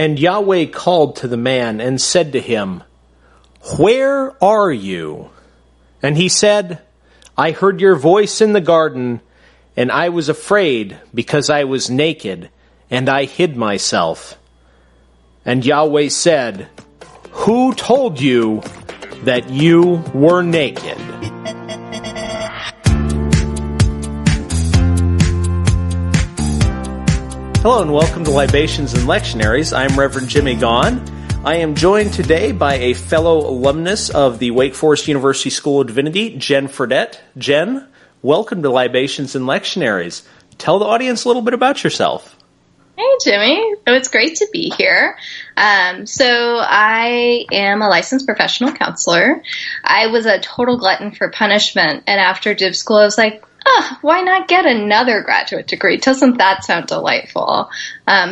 And Yahweh called to the man and said to him, "Where are you?" And he said, "I heard your voice in the garden, and I was afraid because I was naked, and I hid myself." And Yahweh said, "Who told you that you were naked?" Hello and welcome to Libations and Lectionaries. I'm Reverend Jimmy Gaughan. I am joined today by a fellow alumnus of the Wake Forest University School of Divinity, Jenn Fredette. Jenn, welcome to Libations and Lectionaries. Tell the audience a little bit about yourself. Hey, Jimmy. Oh, it's great to be here. So I am a licensed professional counselor. I was a total glutton for punishment, and after div school, I was like, why not get another graduate degree? Doesn't that sound delightful?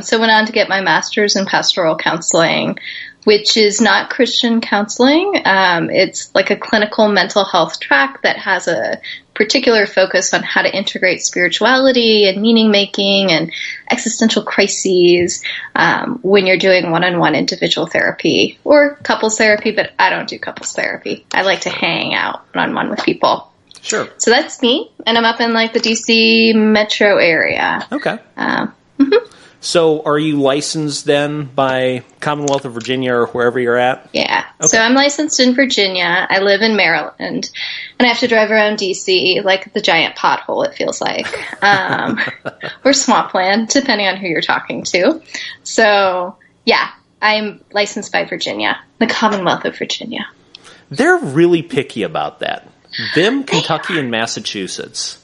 So I went on to get my master's in pastoral counseling, which is not Christian counseling. It's like a clinical mental health track that has a particular focus on how to integrate spirituality and meaning making and existential crises when you're doing one-on-one individual therapy or couples therapy, but I don't do couples therapy. I like to hang out one-on-one with people. Sure. So that's me, and I'm up in like the DC metro area. Okay. So are you licensed then by Commonwealth of Virginia or wherever you're at? Yeah. Okay. So I'm licensed in Virginia. I live in Maryland, and I have to drive around DC like the giant pothole, it feels like, or swampland, depending on who you're talking to. So, yeah, I'm licensed by Virginia, the Commonwealth of Virginia. They're really picky about that. Them, Kentucky, and Massachusetts.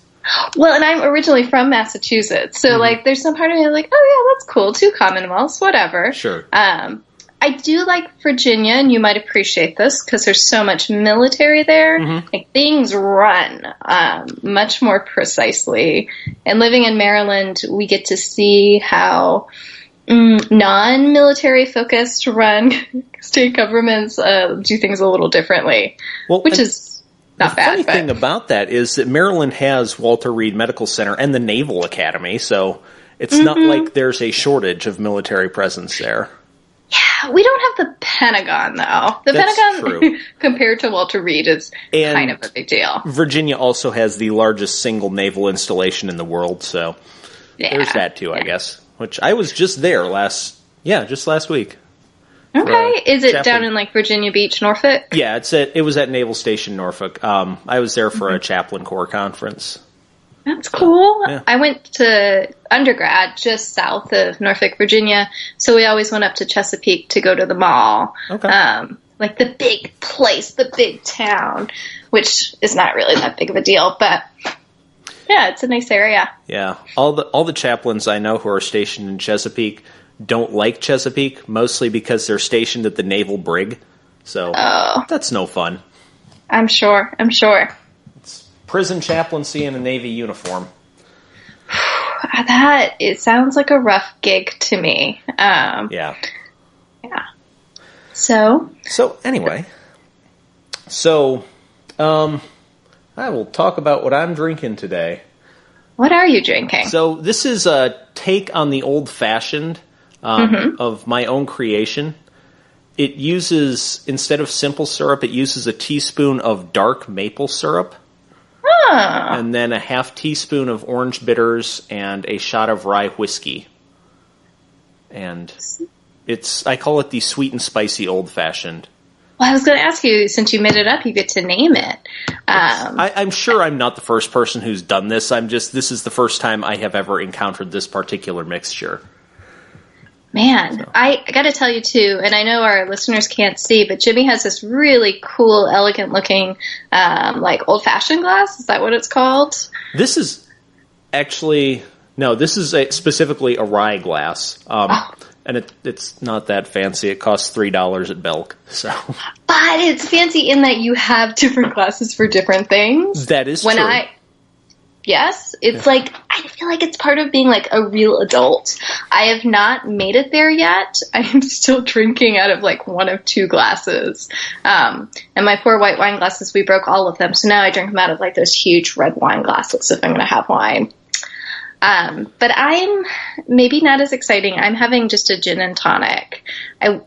Well, and I'm originally from Massachusetts, so like, there's some part of me like, oh yeah, that's cool. 2 commonwealths, whatever. Sure. I do like Virginia, and you might appreciate this because there's so much military there. Like things run much more precisely. And living in Maryland, we get to see how non-military focused run state governments do things a little differently, which is not bad. The funny thing about that is that Maryland has Walter Reed Medical Center and the Naval Academy, so it's not like there's a shortage of military presence there. Yeah, we don't have the Pentagon, though. The That's Pentagon, true. compared to Walter Reed, is kind of a big deal. Virginia also has the largest single naval installation in the world, so there's that too, I guess. Which I was just there last week. Okay, is it down in like Virginia Beach, Norfolk? Yeah, it was at Naval Station Norfolk. I was there for a chaplain corps conference. That's cool. Yeah. I went to undergrad just south of Norfolk, Virginia, so we always went up to Chesapeake to go to the mall. Okay. Like the big place, the big town, which is not really that big of a deal, but yeah, it's a nice area. Yeah, all the chaplains I know who are stationed in Chesapeake don't like Chesapeake, mostly because they're stationed at the Naval Brig. So that's no fun. I'm sure. It's prison chaplaincy in a Navy uniform. It sounds like a rough gig to me. Yeah. So anyway. I will talk about what I'm drinking today. What are you drinking? So this is a take on the old-fashioned of my own creation. It uses, instead of simple syrup, it uses a teaspoon of dark maple syrup. And then a half teaspoon of orange bitters and a shot of rye whiskey. And I call it the sweet and spicy old-fashioned. Well, I was going to ask you, since you made it up, you get to name it. I'm sure I'm not the first person who's done this. This is the first time I have ever encountered this particular mixture. Man, so. I got to tell you, too, and I know our listeners can't see, but Jimmy has this really cool, elegant-looking, like, old-fashioned glass. Is that what it's called? This is actually... No, this is specifically a rye glass. And it's not that fancy. It costs $3 at Belk. So, but it's fancy in that you have different glasses for different things. That is true. Yes, it's like, I feel like it's part of being like a real adult. I have not made it there yet. I am still drinking out of like one of 2 glasses. And my poor white wine glasses, we broke all of them. So now I drink them out of like those huge red wine glasses if I'm going to have wine. But I'm maybe not as exciting. I'm having just a gin and tonic. I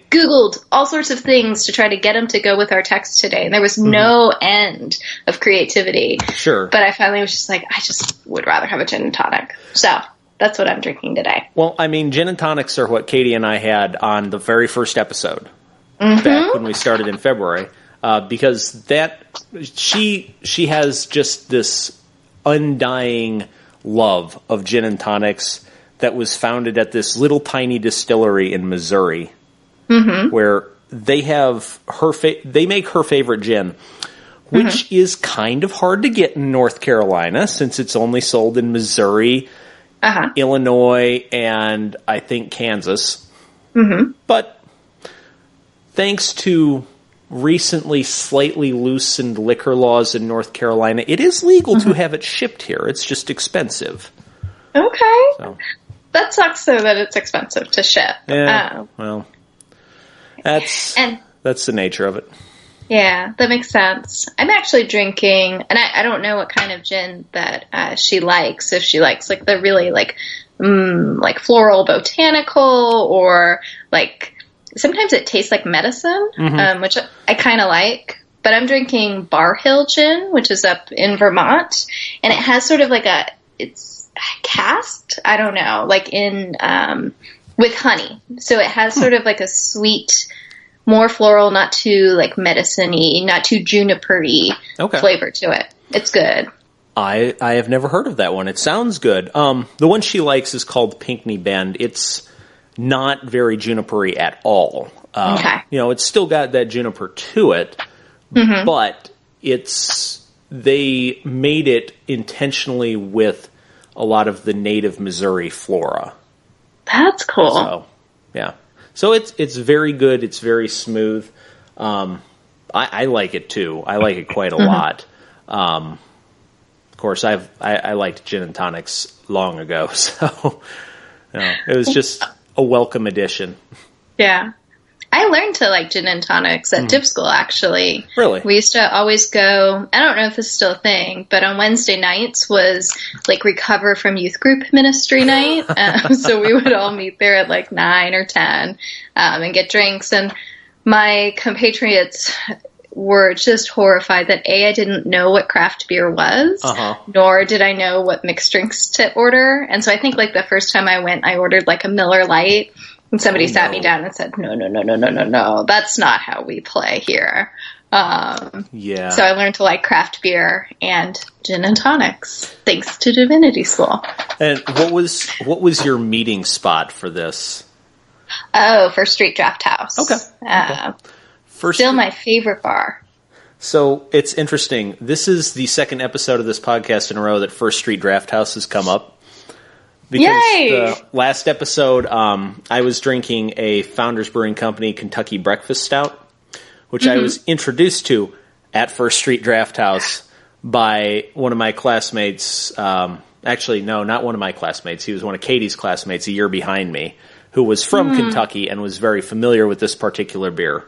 Googled all sorts of things to try to get them to go with our text today, and there was no end of creativity. Sure. But I finally was just like, I just would rather have a gin and tonic. So that's what I'm drinking today. Well, I mean, gin and tonics are what Katie and I had on the very first episode back when we started in February, because she has just this undying love of gin and tonics that was founded at this little tiny distillery in Missouri, where they have they make her favorite gin, which is kind of hard to get in North Carolina since it's only sold in Missouri, Illinois, and I think Kansas. But thanks to recently slightly loosened liquor laws in North Carolina, it is legal to have it shipped here. It's just expensive. Okay. So. That sucks, though, that it's expensive to ship. Yeah, well, that's the nature of it. Yeah, that makes sense. I'm actually drinking, and I don't know what kind of gin that she likes. If she likes, like, the really, like floral botanical, or, like, sometimes it tastes like medicine, which I kind of like. But I'm drinking Bar Hill gin, which is up in Vermont, and it has sort of like it's cast, I don't know, like in with honey. So it has sort of like a sweet, more floral, not too like medicine-y, not too juniper-y flavor to it. It's good. I have never heard of that one. It sounds good. The one she likes is called Pinckney Bend. It's not very juniper-y at all. You know, it's still got that juniper to it, but they made it intentionally with a lot of the native Missouri flora. That's cool. So, yeah. So it's very good. It's very smooth. I like it too. I like it quite a lot. Of course, I liked gin and tonics long ago, so it was just a welcome addition. Yeah. I learned to like gin and tonics at dip school, actually. Really? We used to always go, I don't know if this is still a thing, but on Wednesday nights was like recover from youth group ministry night. So we would all meet there at like 9 or 10 and get drinks. And my compatriots were just horrified that I didn't know what craft beer was, nor did I know what mixed drinks to order. And so I think like the first time I went, I ordered like a Miller Lite. And somebody sat me down and said, no, that's not how we play here. So I learned to like craft beer and gin and tonics, thanks to Divinity School. And what was your meeting spot for this? Oh, First Street Draft House. Okay. Still my favorite bar. So it's interesting. This is the second episode of this podcast in a row that First Street Draft House has come up. Because the last episode, I was drinking a Founders Brewing Company Kentucky Breakfast Stout, which I was introduced to at First Street Draft House by one of my classmates. Actually, no, not one of my classmates. He was one of Katie's classmates a year behind me, who was from Kentucky and was very familiar with this particular beer.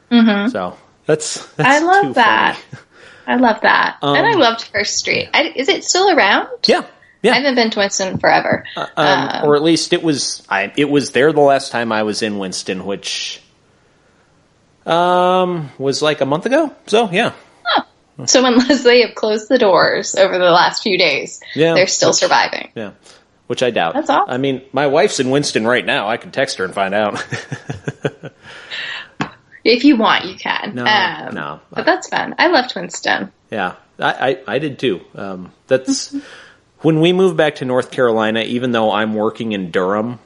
So that's I love too that. funny. I love that. And I loved First Street. Is it still around? Yeah. I haven't been to Winston forever. Or at least it was there the last time I was in Winston, which was like a month ago. So, yeah. Huh. So unless they have closed the doors over the last few days, they're still surviving. Yeah, which I doubt. That's awesome. I mean, my wife's in Winston right now. I can text her and find out. If you want, you can. No. But that's fun. I left Winston. Yeah, I did too. That's... When we moved back to North Carolina, even though I'm working in Durham,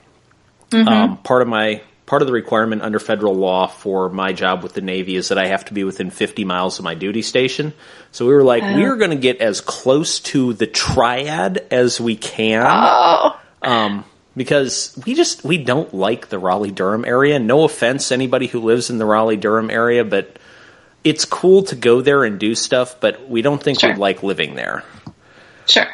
part of the requirement under federal law for my job with the Navy is that I have to be within 50 miles of my duty station. So we were like, we are going to get as close to the triad as we can. Because we don't like the Raleigh-Durham area. No offense, anybody who lives in the Raleigh-Durham area, but it's cool to go there and do stuff, but we don't think we'd like living there. Sure.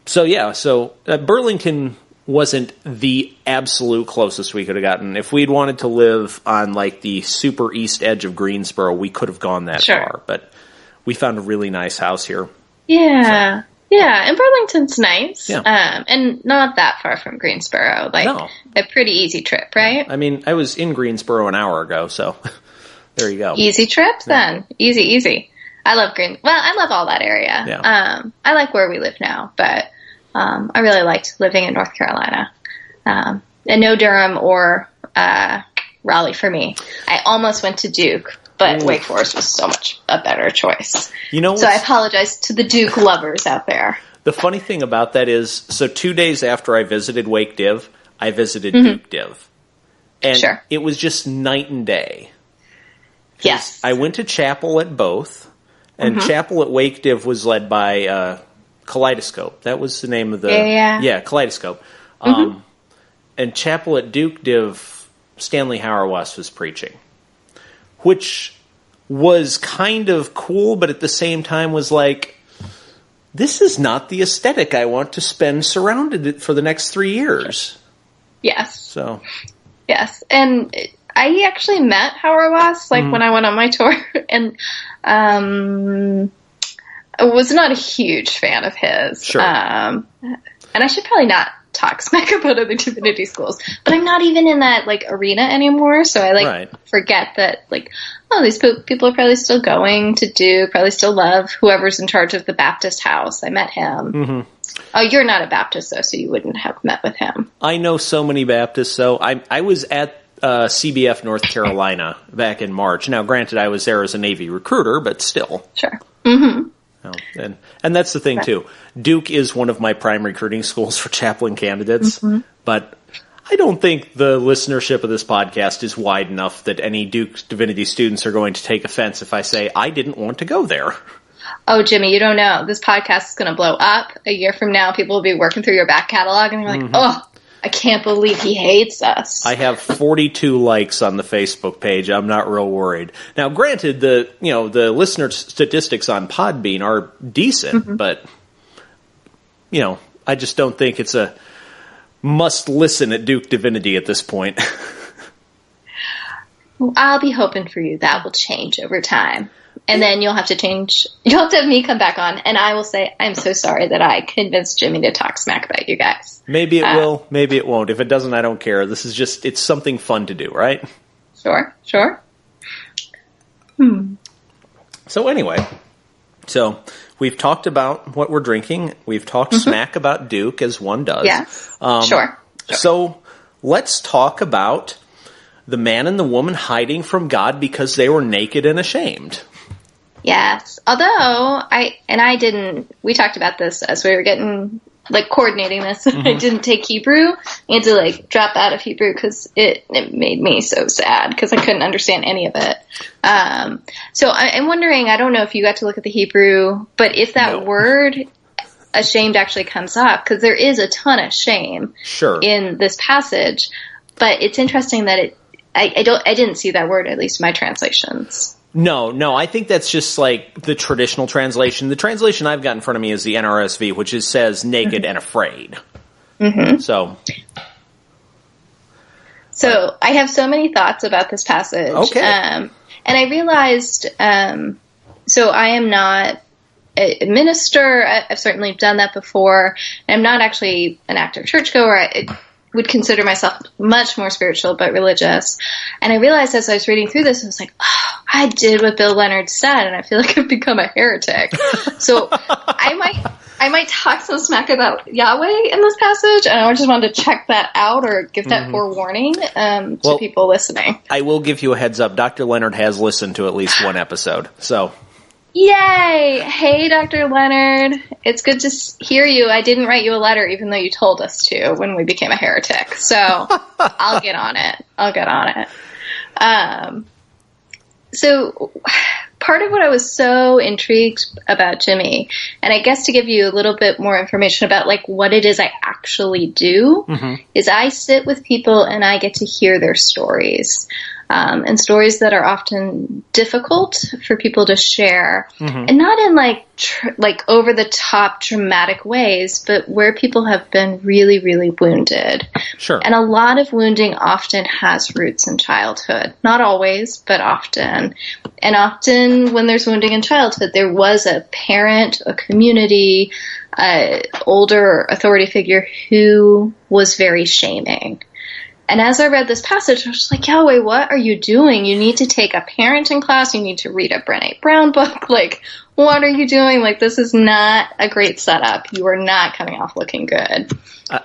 So Burlington wasn't the absolute closest we could have gotten. If we'd wanted to live on like the super east edge of Greensboro, we could have gone that far. But we found a really nice house here. Yeah. So. Yeah, and Burlington's nice. Yeah. And not that far from Greensboro. Like, No. a pretty easy trip, right? I mean, I was in Greensboro an hour ago, so there you go. Easy trip, then. Easy. I love I love all that area. Yeah. I like where we live now, but I really liked living in North Carolina. And no Durham or Raleigh for me. I almost went to Duke, but Wake Forest was so much a better choice. So I apologize to the Duke lovers out there. The funny thing about that is, so 2 days after I visited Wake Div, I visited Duke Div. And it was just night and day. Yes. I went to chapel at both, and chapel at Wake Div was led by Kaleidoscope. That was the name of the... Yeah, Kaleidoscope. And chapel at Duke Div, Stanley Hauerwas was preaching, which was kind of cool, but at the same time was like, this is not the aesthetic I want to spend surrounded for the next 3 years. Yes. So. Yes, and I actually met Hauerwas, when I went on my tour, and I was not a huge fan of his. Sure. And I should probably not talk smack about other divinity schools, but I'm not even in that arena anymore, so I forget that these people are probably still going to Duke, probably still love whoever's in charge of the Baptist house. I met him. Oh, you're not a Baptist though, so you wouldn't have met with him. I know so many Baptists, so I was at CBF North Carolina back in March. Now, granted, I was there as a Navy recruiter, but still. Sure. And that's the thing, too. Duke is one of my prime recruiting schools for chaplain candidates, but I don't think the listenership of this podcast is wide enough that any Duke Divinity students are going to take offense if I say I didn't want to go there. Oh, Jimmy, you don't know. This podcast is going to blow up. A year from now, people will be working through your back catalog, and they're like, oh, I can't believe he hates us. I have 42 likes on the Facebook page. I'm not real worried. Now, granted, the listener statistics on Podbean are decent, but I just don't think it's a must listen at Duke Divinity at this point. Well, I'll be hoping for you that will change over time. And then you'll have to change. You'll have to have me come back on, and I will say, I'm so sorry that I convinced Jimmy to talk smack about you guys. Maybe it will, maybe it won't. If it doesn't, I don't care. This is just, it's something fun to do, right? Sure. So anyway, we've talked about what we're drinking. We've talked smack about Duke, as one does. Yes, sure. So let's talk about the man and the woman hiding from God because they were naked and ashamed. Yes. Although, we talked about this as we were getting, coordinating this. I didn't take Hebrew. I had to, drop out of Hebrew because it made me so sad because I couldn't understand any of it. So I'm wondering, I don't know if you got to look at the Hebrew, but if that word ashamed actually comes up, because there is a ton of shame in this passage, but it's interesting that I didn't see that word, at least in my translations. No, I think that's just the traditional translation. The translation I've got in front of me is the NRSV, which says naked and afraid. So I have so many thoughts about this passage. Okay. And I realized, so I am not a minister. I've certainly done that before. I'm not actually an active churchgoer. I would consider myself much more spiritual but religious. And I realized as I was reading through this, I was like, oh, I did what Bill Leonard said, and I feel like I've become a heretic. So I might talk some smack about Yahweh in this passage, and I just wanted to check that out or give that forewarning to people listening. I will give you a heads up. Dr. Leonard has listened to at least one episode, so... Yay! Hey, Dr. Leonard. It's good to hear you. I didn't write you a letter, even though you told us to when we became a heretic. So I'll get on it. So part of what I was so intrigued about Jimmy, and I guess to give you a little bit more information about what it is I actually do, is I sit with people and I get to hear their stories. And stories that are often difficult for people to share, and not in over the top dramatic ways, but where people have been really, really wounded. Sure. And a lot of wounding often has roots in childhood. Not always, but often. And often when there's wounding in childhood, there was a parent, a community, older authority figure who was very shaming. And as I read this passage, I was like, Yahweh, what are you doing? You need to take a parenting class. You need to read a Brené Brown book. Like, what are you doing? Like, this is not a great setup. You are not coming off looking good.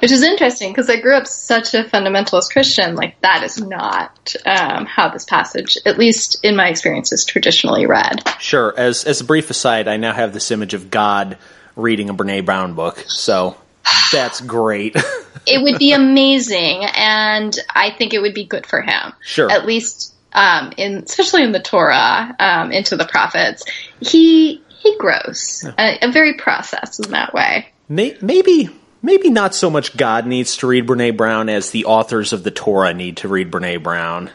Which is interesting, because I grew up such a fundamentalist Christian. Like, that is not how this passage, at least in my experience, is traditionally read. Sure. As a brief aside, I now have this image of God reading a Brené Brown book. So that's great. It would be amazing, and I think it would be good for him. Sure. At least, especially in the Torah, into the prophets, he grows very processed in that way. Maybe not so much God needs to read Brené Brown as the authors of the Torah need to read Brené Brown.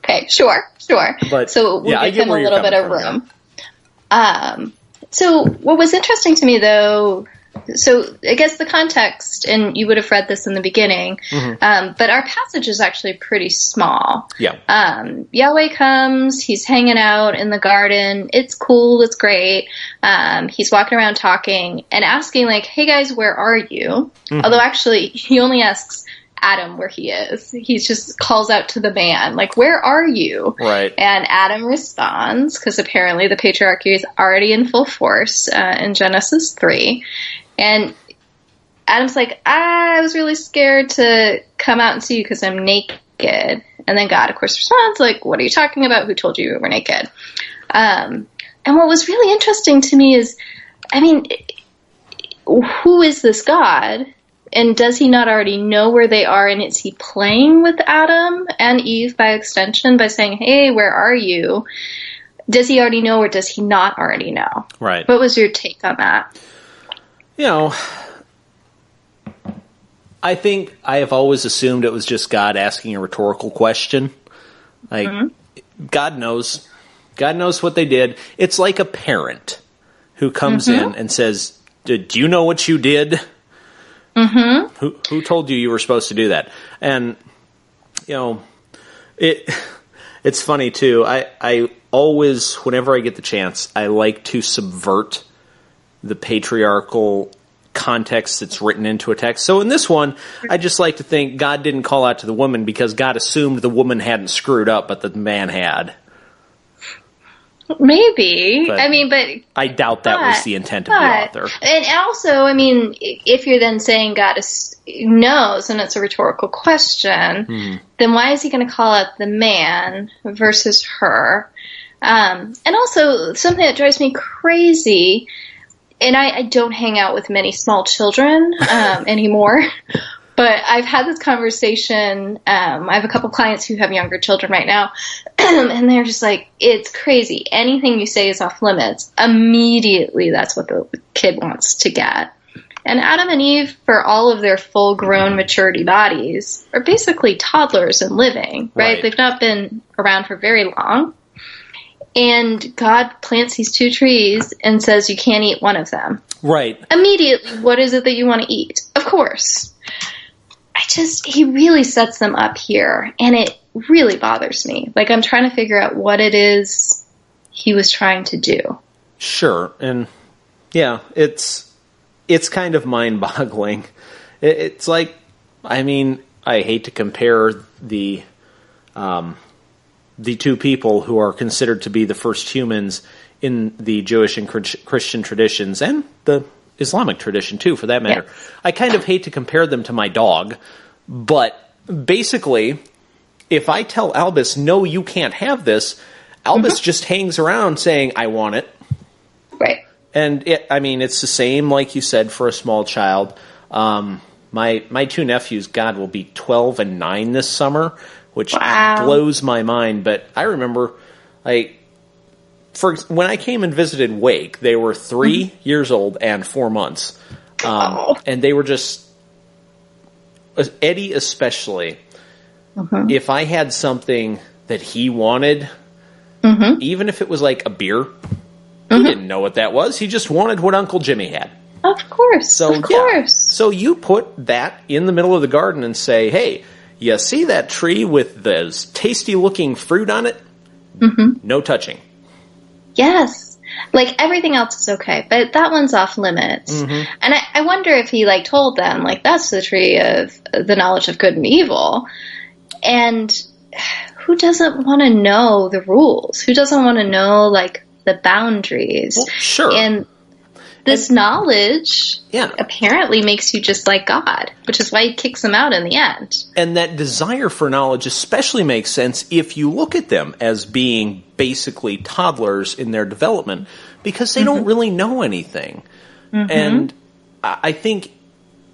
Okay, sure. But, so we'll give him a little bit of room. So what was interesting to me, though, so I guess the context, and you would have read this in the beginning, but our passage is actually pretty small. Yeah. Yahweh comes, he's hanging out in the garden, it's cool, it's great. He's walking around talking and asking, like, hey guys, where are you? Although actually, he only asks Adam where he is. He just calls out to the man, like, where are you? Right. And Adam responds, because apparently the patriarchy is already in full force in Genesis 3. And Adam's like, I was really scared to come out and see you because I'm naked. And then God, of course, responds, like, what are you talking about? Who told you were naked? And what was really interesting to me is, I mean, who is this God? And does he not already know where they are? And is he playing with Adam and Eve by extension by saying, hey, where are you? Does he already know, or does he not already know? Right. What was your take on that? You know, I think I have always assumed it was just God asking a rhetorical question. Like, God knows. God knows what they did. It's like a parent who comes in and says, do you know what you did? Who told you you were supposed to do that? And, you know, it's funny, too. I always, whenever I get the chance, I like to subvert the patriarchal context that's written into a text. So in this one, I just like to think God didn't call out to the woman because God assumed the woman hadn't screwed up, but the man had. Maybe. But I mean, but I doubt that was the intent of the author. And also, I mean, if you're then saying God knows and it's a rhetorical question, then why is he going to call out the man versus her? And also, something that drives me crazy, and I don't hang out with many small children anymore, but I've had this conversation. I have a couple clients who have younger children right now, and they're just like, it's crazy. Anything you say is off limits. Immediately, that's what the kid wants to get. And Adam and Eve, for all of their full-grown maturity bodies, are basically toddlers and living, right? They've not been around for very long. And God plants these two trees and says you can't eat one of them. Right. Immediately, what is it that you want to eat? Of course. He really sets them up here, and it really bothers me. Like, I'm trying to figure out what it is he was trying to do. Sure. And, yeah, it's kind of mind-boggling. It's like, I mean, I hate to compare the two people who are considered to be the first humans in the Jewish and Christian traditions, and the Islamic tradition, too, for that matter. Yes. I kind of hate to compare them to my dog, but basically, if I tell Albus, no, you can't have this, Albus just hangs around saying, I want it. Right. And, it's the same, like you said, for a small child. My two nephews, God, will be 12 and 9 this summer, which blows my mind. But I remember, when I came and visited Wake, they were 3 years old and 4 months. And they were just, Eddie especially, if I had something that he wanted, even if it was like a beer, he didn't know what that was. He just wanted what Uncle Jimmy had. Of course. Yeah. So you put that in the middle of the garden and say, hey, you see that tree with the tasty-looking fruit on it? No touching. Yes. Like, everything else is okay, but that one's off limits. And I wonder if he, like, told them, like, that's the tree of the knowledge of good and evil. And who doesn't want to know the rules? Who doesn't want to know, like, the boundaries? Well, sure. And this knowledge apparently makes you just like God, which is why he kicks them out in the end. And that desire for knowledge especially makes sense if you look at them as being basically toddlers in their development, because they don't really know anything. And I think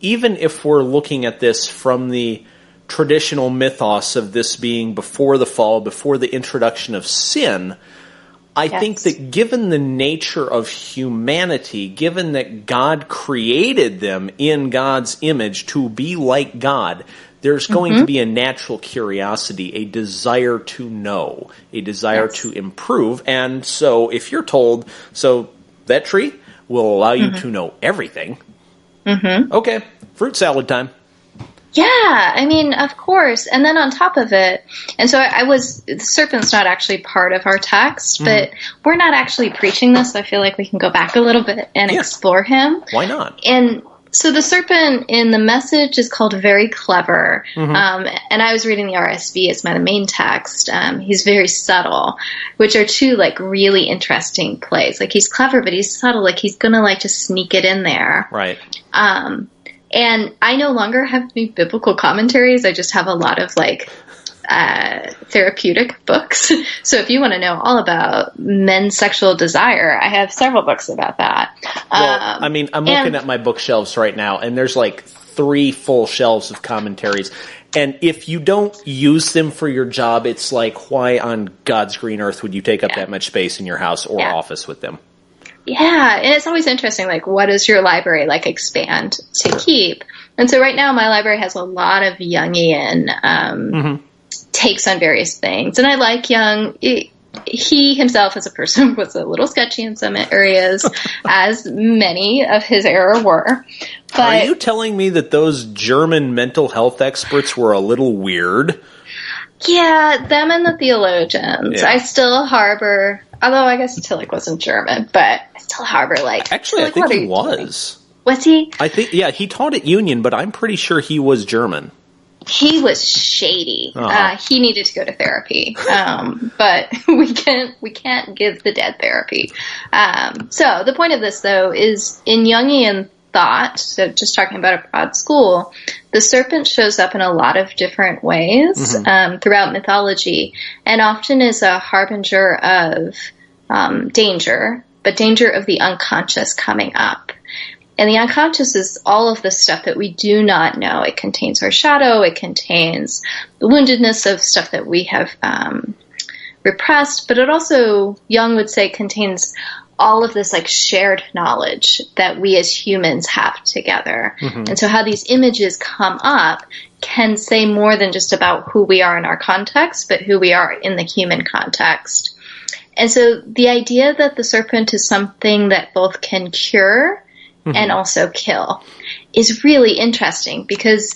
even if we're looking at this from the traditional mythos of this being before the fall, before the introduction of sin, I think that given the nature of humanity, given that God created them in God's image to be like God, there's going to be a natural curiosity, a desire to know, a desire to improve. And so if you're told, so that tree will allow you to know everything, okay, fruit salad time. Yeah, I mean, of course. And then on top of it, and so the serpent's not actually part of our text, but we're not actually preaching this. So I feel like we can go back a little bit and explore him. Why not? And so the serpent in the Message is called very clever. And I was reading the RSV as my main text. He's very subtle, which are two, like, really interesting plays. Like, he's clever, but he's subtle. Like, he's going to, like, just sneak it in there. Right. And I no longer have any biblical commentaries. I just have a lot of, like, therapeutic books. So if you want to know all about men's sexual desire, I have several books about that. Well, I mean, I'm looking at my bookshelves right now, and there's like 3 full shelves of commentaries. And if you don't use them for your job, it's like, why on God's green earth would you take up that much space in your house or office with them? Yeah, and it's always interesting, like, what does your library, like, expand to keep? And so right now my library has a lot of Jungian takes on various things. And I like Jung. He himself as a person was a little sketchy in some areas, as many of his era were. But, are you telling me that those German mental health experts were a little weird? Yeah, them and the theologians. Yeah. I still harbor, although I guess Tonic wasn't German, but I still harbor, like... Actually, I think he was. Doing? Was he? I think, yeah, he taught at Union, but I'm pretty sure he was German. He was shady. He needed to go to therapy. But we can't give the dead therapy. So the point of this, though, is in Jungian thought, so just talking about a broad school, the serpent shows up in a lot of different ways throughout mythology, and often is a harbinger of danger, but danger of the unconscious coming up. And the unconscious is all of the stuff that we do not know. It contains our shadow. It contains the woundedness of stuff that we have repressed. But it also, Jung would say, contains all of this, like, shared knowledge that we as humans have together. And so how these images come up can say more than just about who we are in our context, but who we are in the human context. And so the idea that the serpent is something that both can cure and also kill is really interesting, because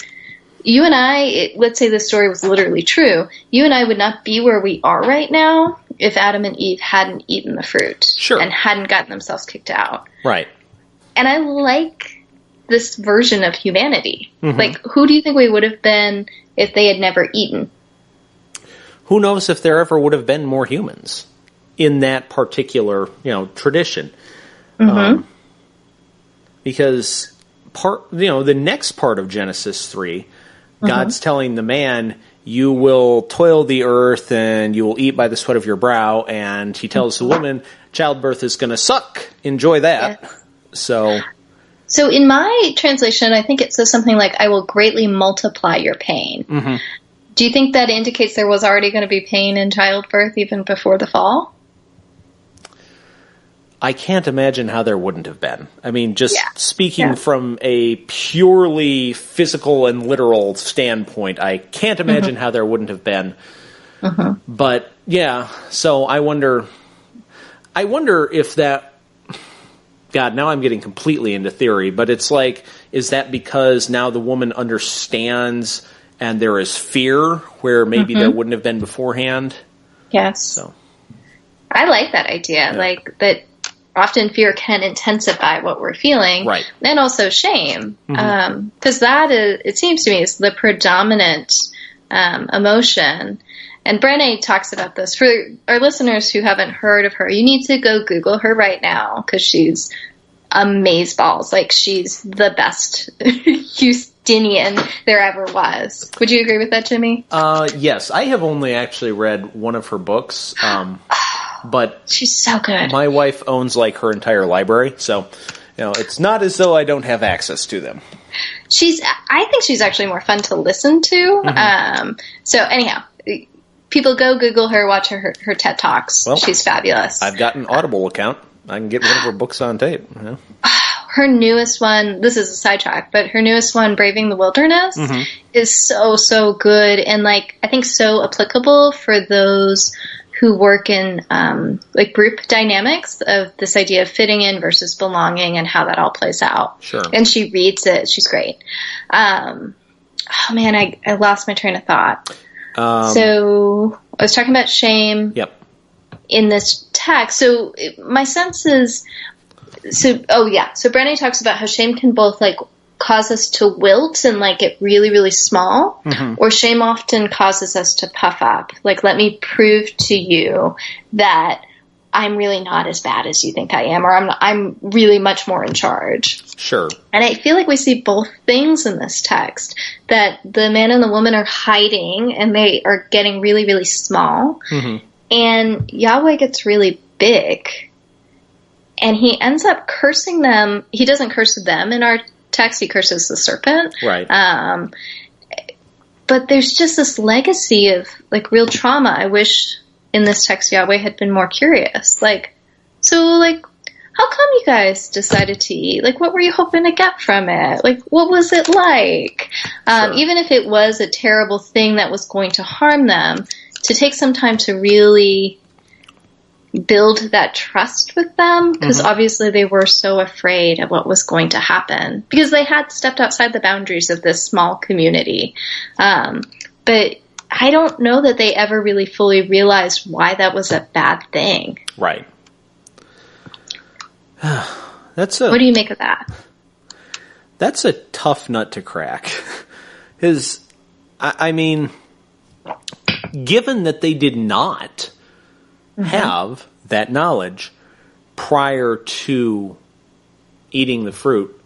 you and I, let's say the story was literally true, you and I would not be where we are right now if Adam and Eve hadn't eaten the fruit and hadn't gotten themselves kicked out. Right. And I like this version of humanity. Like, who do you think we would have been if they had never eaten? Who knows if there ever would have been more humans in that particular, tradition. Because the next part of Genesis 3, God's telling the man, you will toil the earth and you will eat by the sweat of your brow. And he tells the woman, childbirth is going to suck. Enjoy that. Yes. So in my translation, I think it says something like, I will greatly multiply your pain. Do you think that indicates there was already going to be pain in childbirth even before the fall? I can't imagine how there wouldn't have been. I mean, just speaking from a purely physical and literal standpoint, I can't imagine how there wouldn't have been. But, so I wonder if that... God, now I'm getting completely into theory, but it's like, is that because now the woman understands and there is fear where maybe there wouldn't have been beforehand? Yes. So, I like that idea, like that often fear can intensify what we're feeling. Right. And also shame. Because that is, it seems to me, is the predominant emotion. And Brené talks about this. For our listeners who haven't heard of her, you need to go Google her right now, because she's amazeballs. Like, she's the best Houstonian there ever was. Would you agree with that, Jimmy? Yes. I have only actually read one of her books, but she's so good. My wife owns like her entire library, so it's not as though I don't have access to them. I think she's actually more fun to listen to. So anyhow, people go Google her, watch her TED Talks. Well, she's fabulous. I've got an Audible account. I can get one of her books on tape. Her newest one, this is a sidetrack, but her newest one, Braving the Wilderness, is so, so good, and like, I think so applicable for those who work in like group dynamics of this idea of fitting in versus belonging and how that all plays out. Sure. And she reads it. She's great. Oh man, I lost my train of thought. So I was talking about shame. Yep. In this text. So my sense is, so Brené talks about how shame can both like cause us to wilt and like get really, really small, or shame often causes us to puff up. Like, let me prove to you that I'm really not as bad as you think I am, or I'm really much more in charge. Sure. And I feel like we see both things in this text, that the man and the woman are hiding and they are getting really, really small. And Yahweh gets really big, and he ends up cursing them. He doesn't curse them in our text. He curses the serpent. Right. But there's just this legacy of like real trauma. I wish in this text Yahweh had been more curious. Like, so like, how come you guys decided to eat? Like, what were you hoping to get from it? Like, what was it like? Sure. Even if it was a terrible thing that was going to harm them, to take some time to really build that trust with them, because obviously they were so afraid of what was going to happen, because they had stepped outside the boundaries of this small community. But I don't know that they ever really fully realized why that was a bad thing. Right. What do you make of that? That's a tough nut to crack. I mean, given that they did not have that knowledge prior to eating the fruit,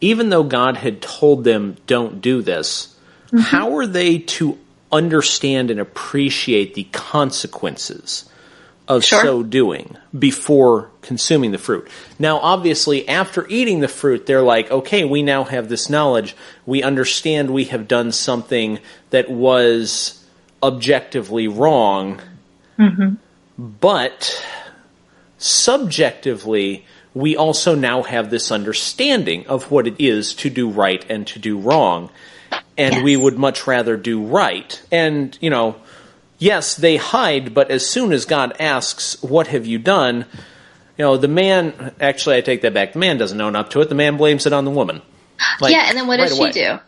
even though God had told them, don't do this, how are they to understand and appreciate the consequences of so doing before consuming the fruit? Now, obviously, after eating the fruit, they're like, okay, we now have this knowledge. We understand we have done something that was objectively wrong, but subjectively, we also now have this understanding of what it is to do right and to do wrong, and we would much rather do right. And, yes, they hide, but as soon as God asks, what have you done, the man, actually, I take that back, the man doesn't own up to it, the man blames it on the woman. Like, and then what does she do?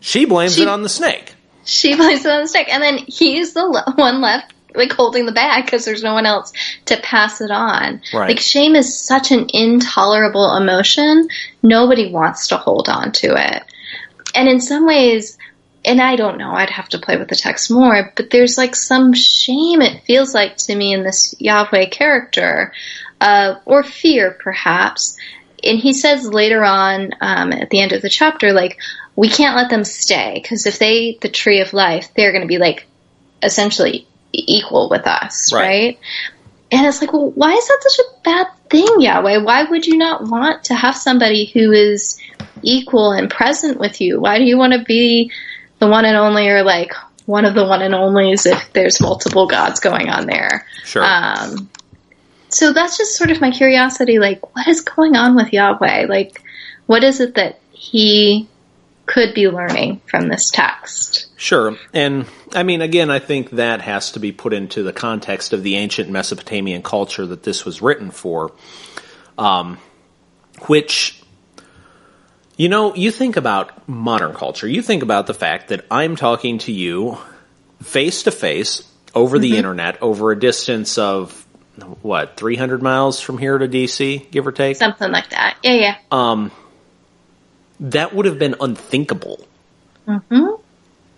She blames it on the snake. She blames it on the snake, and then he's the one left, like, holding the bag because there's no one else to pass it on. Right. Like, shame is such an intolerable emotion. Nobody wants to hold on to it. And in some ways, and I don't know, I'd have to play with the text more, but there's like some shame, it feels like to me, in this Yahweh character, or fear perhaps. And he says later on, at the end of the chapter, like, we can't let them stay, because if they eat the tree of life, they're going to be like essentially equal with us, right? And it's like, well, why is that such a bad thing, Yahweh? Why would you not want to have somebody who is equal and present with you? Why do you want to be the one and only, or like one of the one and onlys if there's multiple gods going on there? Sure. So that's just sort of my curiosity, like, what is going on with Yahweh? Like, what is it that he could be learning from this text? Sure. And, I mean, again, I think that has to be put into the context of the ancient Mesopotamian culture that this was written for, which, you think about modern culture. You think about the fact that I'm talking to you face-to-face over the internet over a distance of what, 300 miles from here to D.C., give or take? Something like that. Yeah. That would have been unthinkable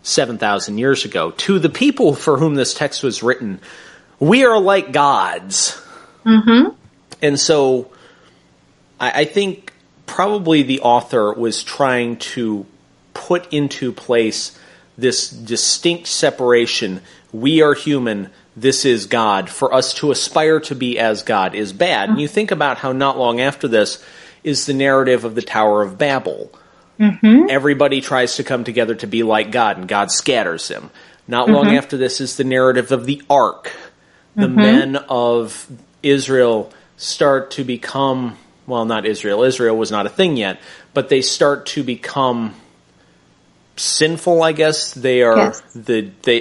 7,000 years ago. To the people for whom this text was written, we are like gods. And so I think probably the author was trying to put into place this distinct separation. We are human, this is God. For us to aspire to be as God is bad. And you think about how not long after this is the narrative of the Tower of Babel. Everybody tries to come together to be like God, and God scatters them. Not long after this is the narrative of the Ark. The men of Israel start to become, well, not Israel. Israel was not a thing yet, but they start to become sinful, I guess. They are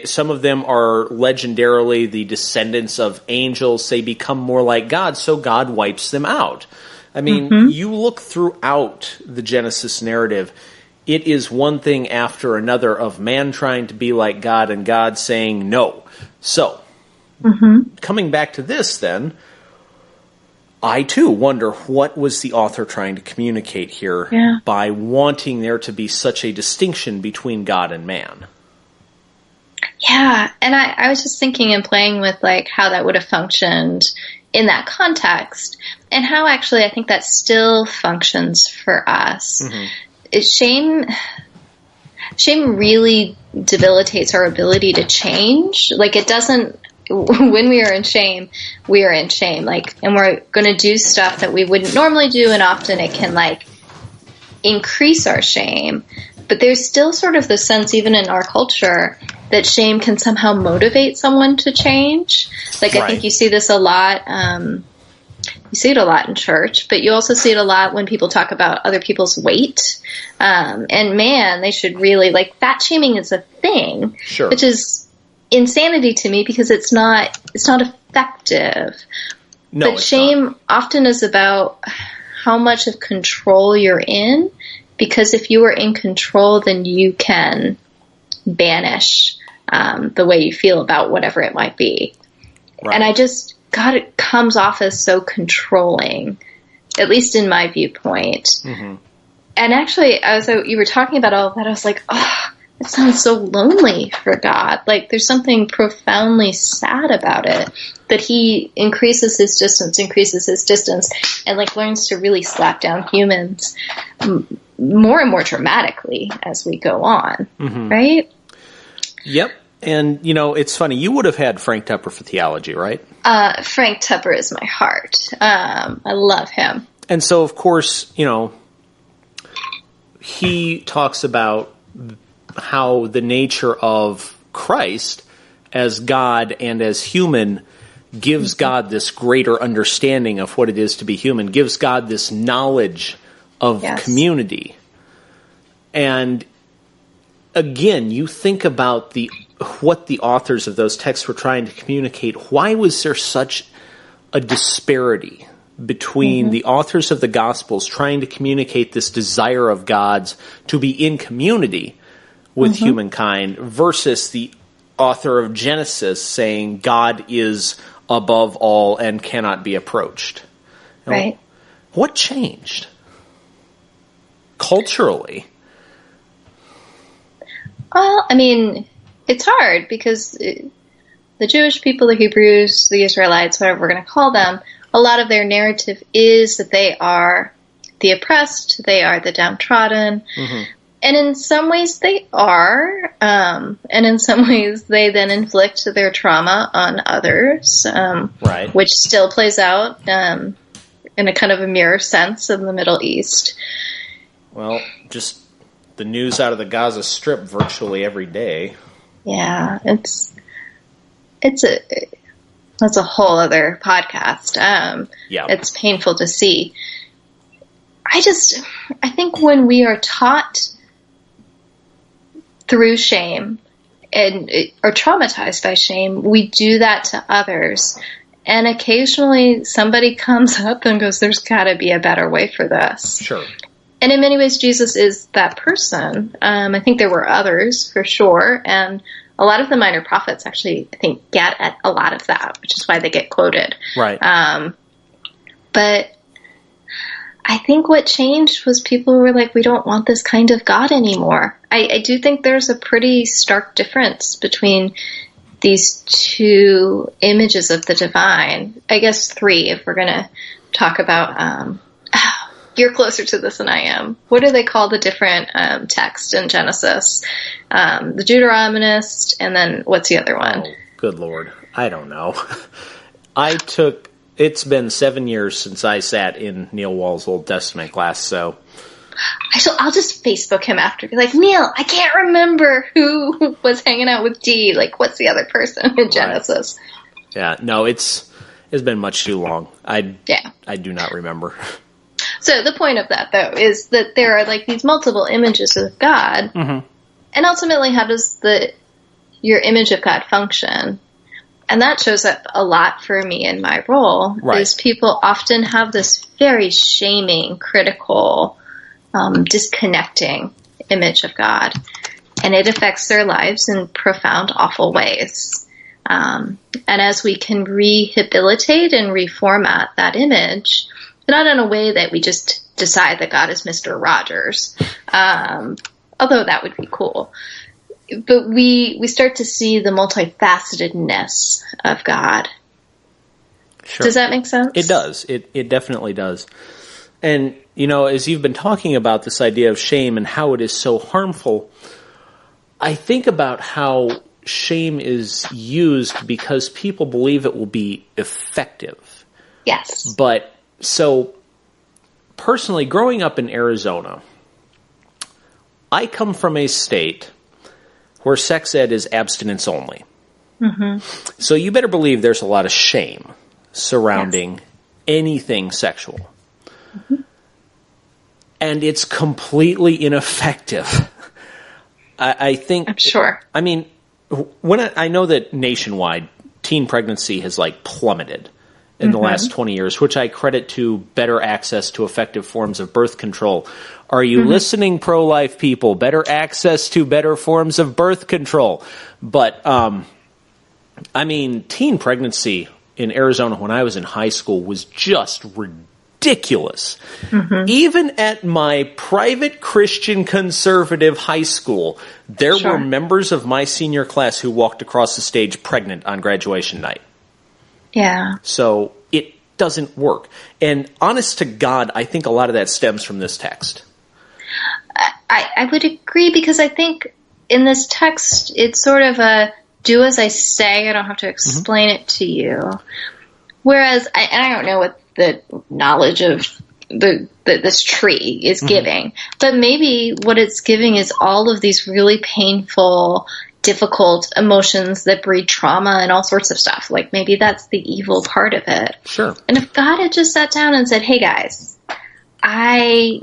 some of them are legendarily the descendants of angels. They become more like God, so God wipes them out. I mean, you look throughout the Genesis narrative, it is one thing after another of man trying to be like God and God saying no. So, coming back to this then, I too wonder what was the author trying to communicate here by wanting there to be such a distinction between God and man. Yeah, and I was just thinking and playing with like how that would have functioned in that context, and how actually I think that still functions for us. Shame really debilitates our ability to change. Like, it doesn't, when we are in shame, we are in shame. Like, and we're going to do stuff that we wouldn't normally do, and often it can like increase our shame. But there's still sort of the sense, even in our culture, that shame can somehow motivate someone to change. Like, I think you see this a lot. You see it a lot in church, but you also see it a lot when people talk about other people's weight. And man, they should really, like, fat shaming is a thing, which is insanity to me because it's not effective. No, but shame often is about how much of control you're in, because if you are in control, then you can banish the way you feel about whatever it might be. And God, it comes off as so controlling, at least in my viewpoint. And actually, you were talking about all of that, I was like, oh, it sounds so lonely for God. Like, there's something profoundly sad about it, that he increases his distance, and like learns to really slap down humans more and more dramatically as we go on, right? Yep. And, you know, it's funny. You would have had Frank Tupper for theology, right? Frank Tupper is my heart. I love him. And so, of course, you know, he talks about how the nature of Christ as God and as human gives God this greater understanding of what it is to be human, gives God this knowledge of community. And again, you think about what the authors of those texts were trying to communicate. Why was there such a disparity between the authors of the Gospels trying to communicate this desire of God's to be in community with humankind versus the author of Genesis saying God is above all and cannot be approached? You know, right. What changed culturally? Well, I mean, it's hard because the Jewish people, the Hebrews, the Israelites, whatever we're going to call them, a lot of their narrative is that they are the oppressed, they are the downtrodden. And in some ways they are, and in some ways they then inflict their trauma on others, which still plays out in a kind of a mirror sense in the Middle East. Well, just the news out of the Gaza Strip virtually every day. Yeah, that's a whole other podcast. It's painful to see. I think when we are taught through shame and are traumatized by shame, we do that to others. And occasionally somebody comes up and goes, there's got to be a better way for this. Sure. And in many ways, Jesus is that person. I think there were others, for sure, and A lot of the minor prophets actually, I think, get at a lot of that, which is why they get quoted. Right. But I think what changed was people were like, we don't want this kind of God anymore. I do think there's a pretty stark difference between these two images of the divine. I guess three, if we're going to talk about, you're closer to this than I am. What do they call the different texts in Genesis? The Deuteronomist, and then what's the other one? Oh, good Lord. I don't know. It's been 7 years since I sat in Neil Wall's Old Testament class, so. I'll just Facebook him after. Be like, Neil, I can't remember who was hanging out with D. Like, what's the other person in Genesis? Right. Yeah, no, it's been much too long. I do not remember. So the point of that, though, is that there are like these multiple images of God, and ultimately, how does your image of God function? And that shows up a lot for me in my role. Right. Is people often have this very shaming, critical, disconnecting image of God, and it affects their lives in profound, awful ways. And as we can rehabilitate and reformat that image, not in a way that we just decide that God is Mr. Rogers, although that would be cool. But we start to see the multifacetedness of God. Sure. Does that make sense? It does. It definitely does. And, as you've been talking about this idea of shame and how it is so harmful, I think about how shame is used because people believe it will be effective. Yes. But, so, personally, growing up in Arizona, I come from a state where sex ed is abstinence only. So you better believe there's a lot of shame surrounding anything sexual. And it's completely ineffective. I think... I'm sure. I mean, I know that nationwide, teen pregnancy has plummeted in the last 20 years, which I credit to better access to effective forms of birth control. Are you listening, pro-life people? Better access to better forms of birth control. But, teen pregnancy in Arizona when I was in high school was just ridiculous. Even at my private Christian conservative high school, there were members of my senior class who walked across the stage pregnant on graduation night. Yeah. So it doesn't work. And honest to God, I think a lot of that stems from this text. I would agree, because I think in this text, it's sort of a do as I say, I don't have to explain it to you. Whereas, I don't know what the knowledge of this tree is giving, but maybe what it's giving is all of these really painful, difficult emotions that breed trauma and all sorts of stuff. Like, maybe that's the evil part of it. Sure. And if God had just sat down and said, hey guys, I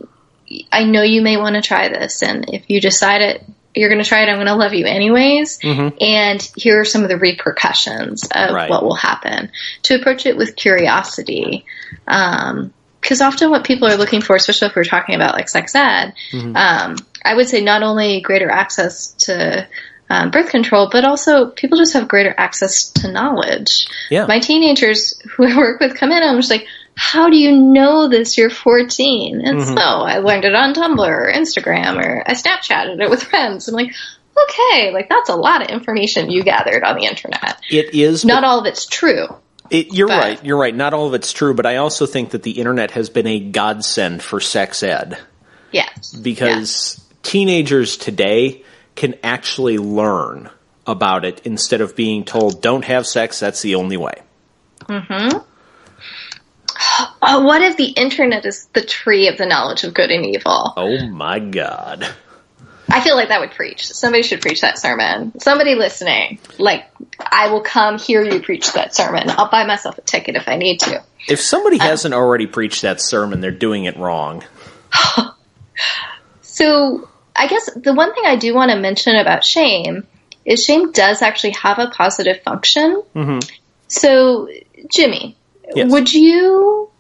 know you may want to try this, and if you decide you're going to try it, I'm going to love you anyways, and here are some of the repercussions of what will happen. To approach it with curiosity, because often what people are looking for, especially if we're talking about like sex ed, I would say not only greater access to birth control, but also people just have greater access to knowledge. Yeah. My teenagers who I work with come in and I'm just like, how do you know this? You're 14. And so I learned it on Tumblr or Instagram, or I Snapchatted it with friends. I'm like, okay, that's a lot of information you gathered on the internet. It is. Not all of it's true. You're right. You're right. Not all of it's true, but I also think that the internet has been a godsend for sex ed. Yes. Because teenagers today can actually learn about it instead of being told, don't have sex, that's the only way. What if the internet is the tree of the knowledge of good and evil? Oh my God. I feel like that would preach. Somebody should preach that sermon. Somebody listening, I will come hear you preach that sermon. I'll buy myself a ticket if I need to. If somebody hasn't already preached that sermon, they're doing it wrong. So I guess the one thing I do want to mention about shame is shame does actually have a positive function. So, Jimmy, would you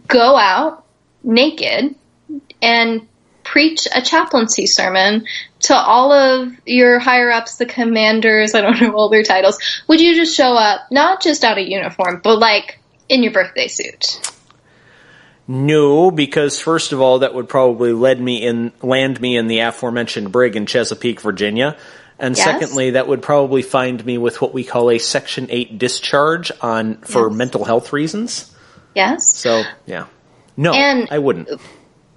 go out naked and preach a chaplaincy sermon to all of your higher-ups, the commanders, I don't know all their titles, would you just show up, not just out of uniform, but like in your birthday suit? No, because first of all, that would probably land me in the aforementioned brig in Chesapeake, Virginia. And Yes. secondly, that would probably find me with what we call a Section 8 discharge for Yes. mental health reasons. Yes. So, yeah. No, And I wouldn't.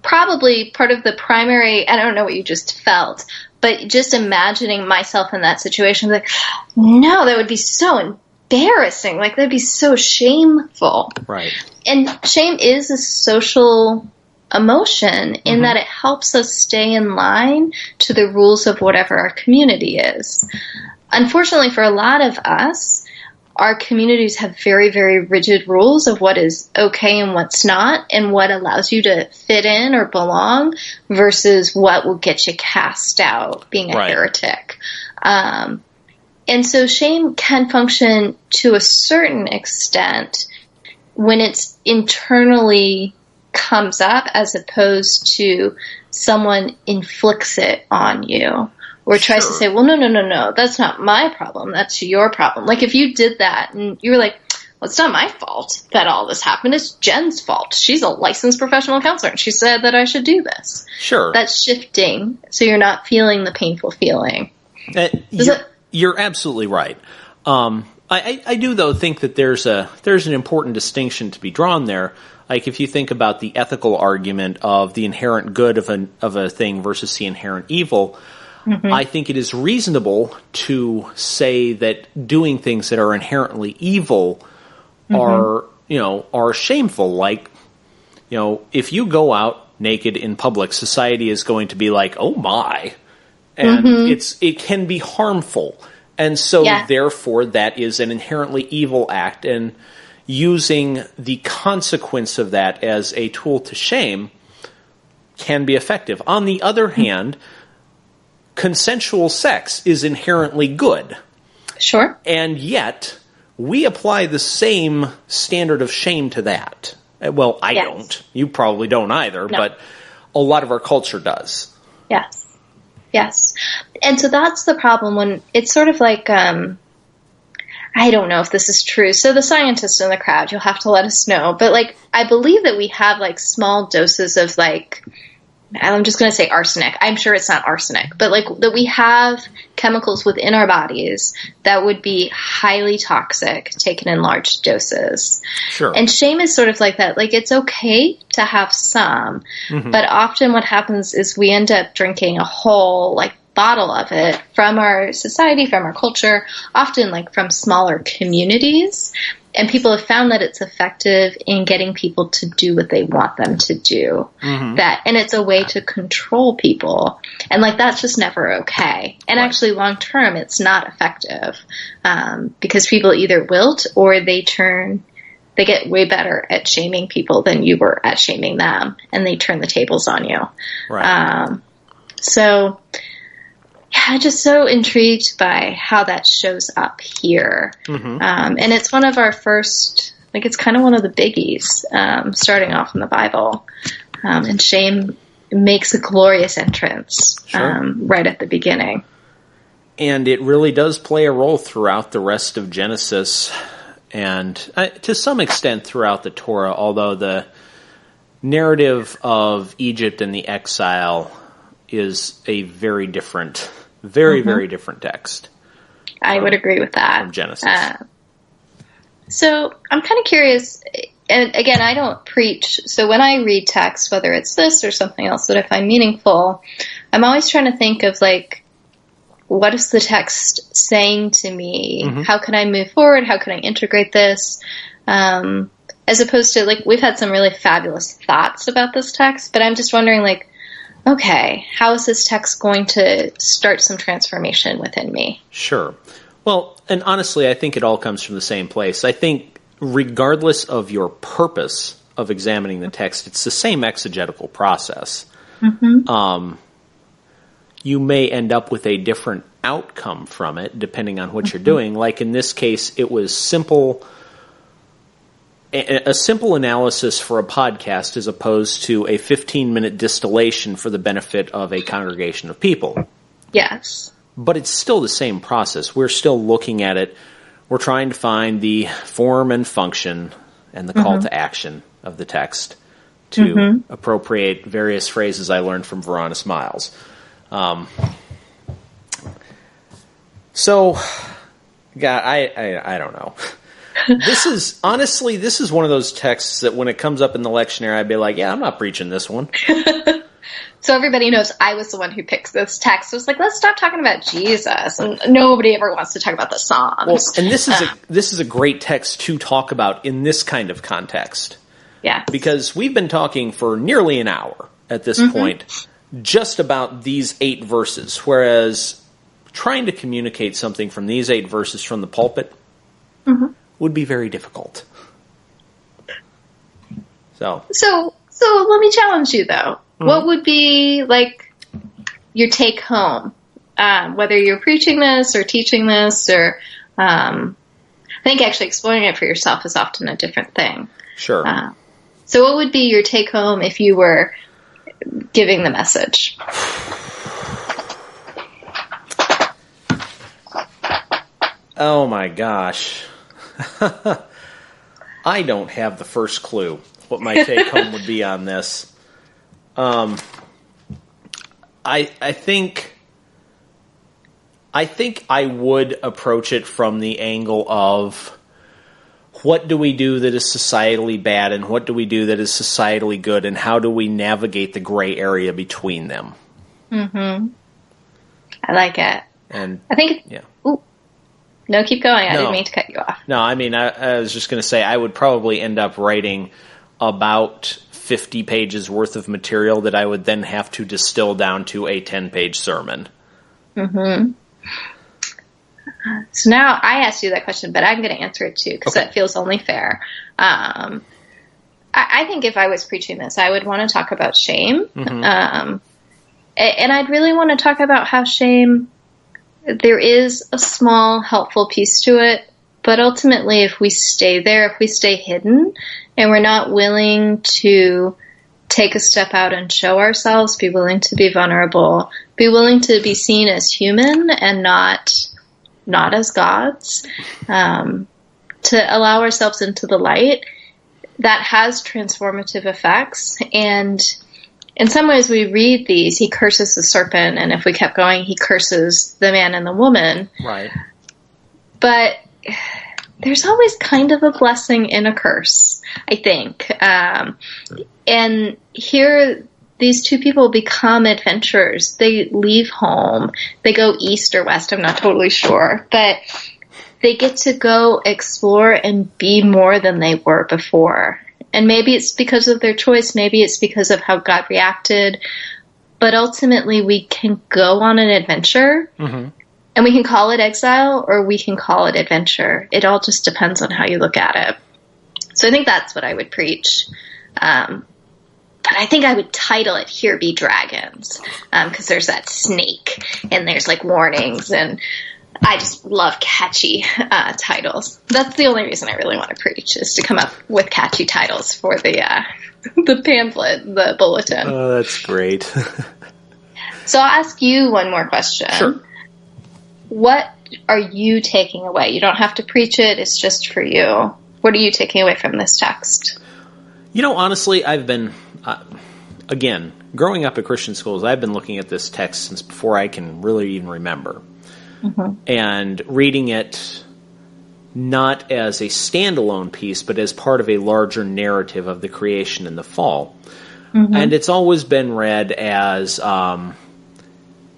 probably part of the primary, I don't know what you just felt, but just imagining myself in that situation, like, no, that would be so embarrassing. Like, that'd be so shameful. Right. And shame is a social emotion in that it helps us stay in line to the rules of whatever our community is. Unfortunately, for a lot of us, our communities have very, very rigid rules of what is okay and what's not, and what allows you to fit in or belong versus what will get you cast out, being a Right. heretic. And so shame can function to a certain extent when it's internally comes up, as opposed to someone inflicts it on you or tries to Sure. say, well, no, that's not my problem, that's your problem. Like if you did that and you were like, well, it's not my fault that all this happened, it's Jenn's fault. She's a licensed professional counselor and she said that I should do this. Sure. That's shifting, so you're not feeling the painful feeling. You're absolutely right. I do, though, think that there's an important distinction to be drawn there. Like if you think about the ethical argument of the inherent good of a thing versus the inherent evil, I think it is reasonable to say that doing things that are inherently evil are shameful. Like, if you go out naked in public, society is going to be like, oh my, and it can be harmful. And so therefore that is an inherently evil act, and using the consequence of that as a tool to shame can be effective. On the other hand, consensual sex is inherently good. Sure. And yet, we apply the same standard of shame to that. Well, I don't. You probably don't either, but a lot of our culture does. Yes. And so that's the problem when it's sort of like, I don't know if this is true. So the scientists in the crowd, you'll have to let us know. But like, I believe that we have like small doses of like, I'm just going to say arsenic. I'm sure it's not arsenic, but like that we have chemicals within our bodies that would be highly toxic taken in large doses. Sure. And shame is sort of like that. Like it's okay to have some, but often what happens is we end up drinking a whole like bottle of it from our society, from our culture, often like from smaller communities. And people have found that it's effective in getting people to do what they want them to do. And it's a way to control people. And like, that's just never okay. And actually long term, it's not effective, because people either wilt or they get way better at shaming people than you were at shaming them. And they turn the tables on you. Right. So yeah, just so intrigued by how that shows up here. And it's one of our first, like it's kind of one of the biggies, starting off in the Bible. And shame makes a glorious entrance right at the beginning. And it really does play a role throughout the rest of Genesis and to some extent throughout the Torah, although the narrative of Egypt and the exile is a very different, very different text. I would agree with that. From Genesis. So I'm kind of curious, and again, I don't preach, so when I read text, whether it's this or something else that I find meaningful, I'm always trying to think of like, what is the text saying to me? How can I move forward? How can I integrate this? As opposed to like, we've had some really fabulous thoughts about this text, but I'm just wondering like, okay, how is this text going to start some transformation within me? Sure. Well, and honestly, I think it all comes from the same place. I think regardless of your purpose of examining the text, it's the same exegetical process. You may end up with a different outcome from it, depending on what you're doing. Like in this case, it was simple a simple analysis for a podcast as opposed to a 15-minute distillation for the benefit of a congregation of people. Yes. But it's still the same process. We're still looking at it. We're trying to find the form and function and the call to action of the text to appropriate various phrases I learned from Veronis Miles. So, God, I don't know. This is one of those texts that when it comes up in the lectionary, I'd be like, yeah, I'm not preaching this one. So everybody knows I was the one who picked this text. It was like, let's stop talking about Jesus. And nobody ever wants to talk about the Psalms. Well, and this is a great text to talk about in this kind of context. Yeah. Because we've been talking for nearly an hour at this point just about these 8 verses, whereas trying to communicate something from these 8 verses from the pulpit would be very difficult. So let me challenge you, though. What would be, like, your take-home? Whether you're preaching this or teaching this or... I think actually exploring it for yourself is often a different thing. Sure. So what would be your take-home if you were giving the message? Oh, my gosh. I don't have the first clue what my take-home would be on this. I think I would approach it from the angle of what do we do that is societally bad and what do we do that is societally good and how do we navigate the gray area between them? I like it. And I think... Yeah. Ooh. No, keep going. I didn't mean to cut you off. No, I mean, I was just going to say I would probably end up writing about 50 pages worth of material that I would then have to distill down to a 10-page sermon. So now I asked you that question, but I'm going to answer it too because that feels only fair. I think if I was preaching this, I would want to talk about shame. And I'd really want to talk about how shame, there is a small helpful piece to it, but ultimately if we stay there, if we stay hidden, and we're not willing to take a step out and show ourselves, be willing to be vulnerable, be willing to be seen as human and not as gods, to allow ourselves into the light, that has transformative effects. And in some ways we read these, he curses the serpent, and if we kept going, he curses the man and the woman. Right. But there's always kind of a blessing in a curse, I think. And here, these two people become adventurers. They leave home. They go east or west, I'm not totally sure. But they get to go explore and be more than they were before. And maybe it's because of their choice. Maybe it's because of how God reacted. But ultimately, we can go on an adventure. And we can call it exile or we can call it adventure. It all just depends on how you look at it. So I think that's what I would preach. But I think I would title it Here Be Dragons, because there's that snake and there's like warnings, and I just love catchy titles. That's the only reason I really want to preach, is to come up with catchy titles for the pamphlet, the bulletin. Oh, that's great. So I'll ask you one more question. Sure. What are you taking away? You don't have to preach it. It's just for you. What are you taking away from this text? You know, honestly, I've been, again, growing up at Christian schools, I've been looking at this text since before I can really even remember. And reading it not as a standalone piece, but as part of a larger narrative of the creation and the fall. And it's always been read as Adam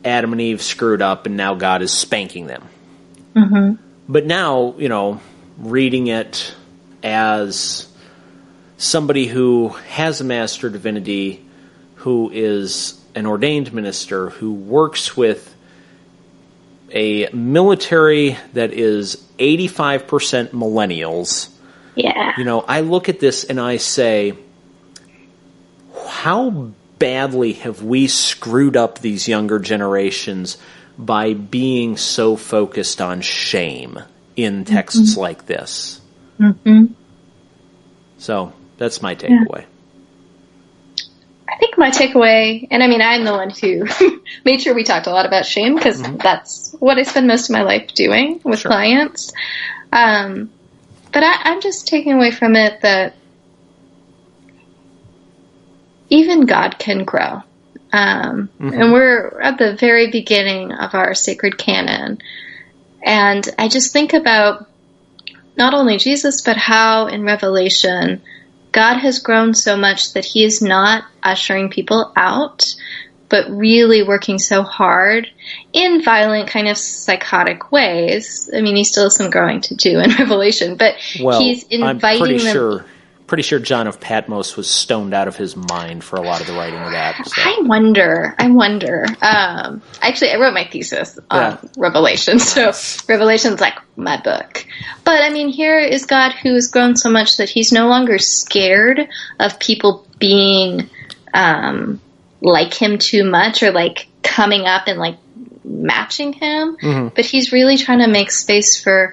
and Eve screwed up and now God is spanking them. But now, you know, reading it as somebody who has a master divinity, who is an ordained minister, who works with a military that is 85% millennials. Yeah. You know, I look at this and I say, how badly have we screwed up these younger generations by being so focused on shame in texts like this? So that's my takeaway. I think my takeaway, and I mean, I'm the one who made sure we talked a lot about shame because that's what I spend most of my life doing with clients. But I'm just taking away from it that even God can grow. And we're at the very beginning of our sacred canon. And I just think about not only Jesus, but how in Revelation, God has grown so much that he is not ushering people out, but really working so hard in violent, kind of psychotic ways. I mean, he still has some growing to do in Revelation, but he's inviting them. Pretty sure John of Patmos was stoned out of his mind for a lot of the writing of that. So. I wonder. Actually, I wrote my thesis on Revelation, so Revelation's like my book. But I mean, here is God who has grown so much that he's no longer scared of people being like him too much or like coming up and like matching him. But he's really trying to make space for,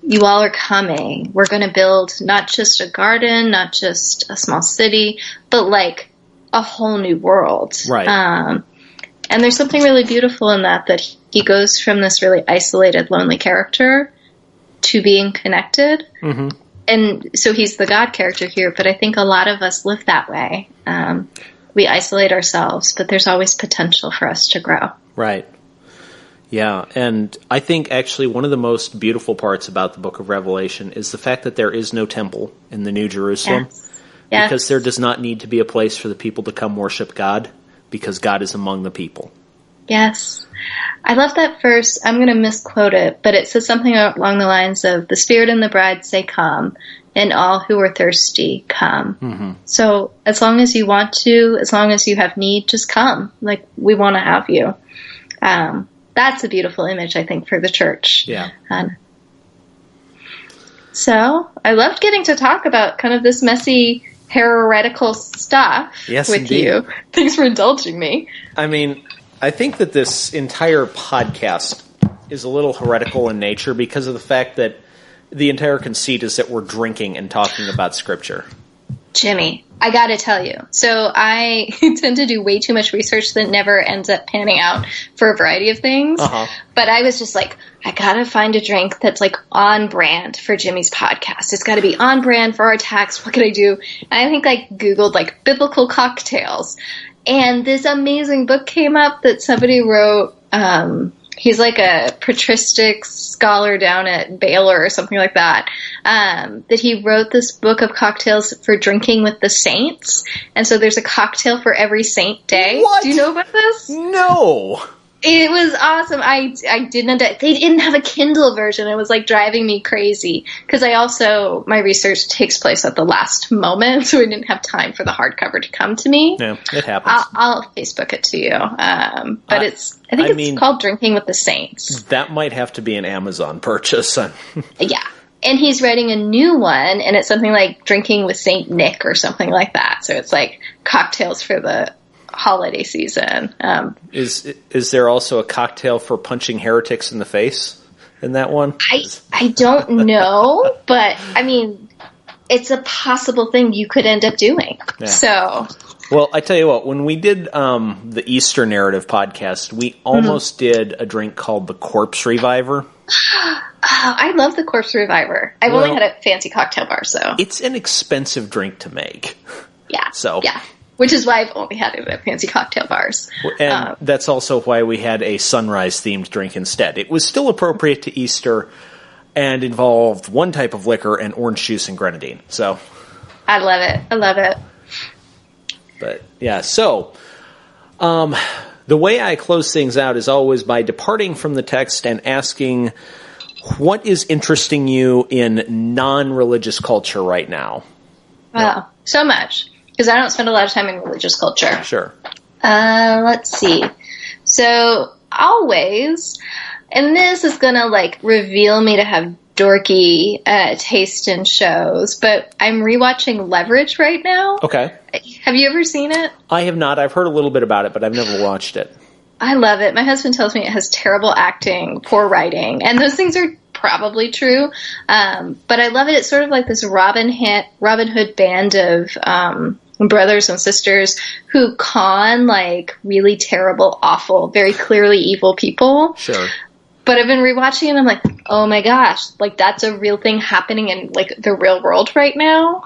you all are coming. We're going to build not just a garden, not just a small city, but like a whole new world. Right. And there's something really beautiful in that he goes from this really isolated, lonely character to being connected. And so he's the God character here, but I think a lot of us live that way. We isolate ourselves, but there's always potential for us to grow. Right. Yeah, and I think actually one of the most beautiful parts about the book of Revelation is the fact that there is no temple in the New Jerusalem. Yes. Because there does not need to be a place for the people to come worship God, because God is among the people. Yes. I love that verse. I'm going to misquote it, but it says something along the lines of, the Spirit and the bride say come, and all who are thirsty come. So as long as you want to, as long as you have need, just come. Like, we want to have you. That's a beautiful image, I think, for the church. Yeah. So I loved getting to talk about kind of this messy, heretical stuff with indeed. you. Thanks for indulging me. I mean, I think that this entire podcast is a little heretical in nature because of the fact that the entire conceit is that we're drinking and talking about Scripture. Jimmy, I gotta tell you. So I tend to do way too much research that never ends up panning out for a variety of things. But I was just like, I gotta find a drink that's like on brand for Jimmy's podcast. It's gotta be on brand for our text. What could I do? And I think I Googled like biblical cocktails. And this amazing book came up that somebody wrote. He's like a patristic scholar down at Baylor or something like that. That he wrote this book of cocktails for drinking with the saints. And so there's a cocktail for every saint day. What? Do you know about this? No. It was awesome. I didn't. They didn't have a Kindle version. It was like driving me crazy because my research takes place at the last moment, so I didn't have time for the hardcover to come to me. Yeah, it happens. I'll Facebook it to you. But I think it's called Drinking with the Saints. That might have to be an Amazon purchase. Yeah. And he's writing a new one, and it's something like Drinking with Saint Nick or something like that. So it's like cocktails for the holiday season. Is there also a cocktail for punching heretics in the face in that one? I don't know, but I mean, it's a possible thing you could end up doing. Yeah. So, well, I tell you what, when we did the Easter Narrative podcast, we almost did a drink called the Corpse Reviver. Oh, I love the Corpse Reviver. I've only had a fancy cocktail bar, so it's an expensive drink to make. Yeah. So yeah. Which is why I've only had it at fancy cocktail bars. And that's also why we had a sunrise-themed drink instead. It was still appropriate to Easter and involved one type of liquor and orange juice and grenadine. So, I love it. But, yeah, so the way I close things out is always by departing from the text and asking, what is interesting you in non-religious culture right now? Wow, so much. Because I don't spend a lot of time in religious culture. Sure. Let's see. So, always, and this is going to, like, reveal me to have dorky taste in shows, but I'm rewatching Leverage right now. Okay. Have you ever seen it? I have not. I've heard a little bit about it, but I've never watched it. I love it. My husband tells me it has terrible acting, poor writing, and those things are probably true. But I love it. It's sort of like this Robin Hood band of brothers and sisters who con like really terrible, awful, very clearly evil people. Sure. But I've been rewatching it and I'm like, oh my gosh, like that's a real thing happening in like the real world right now.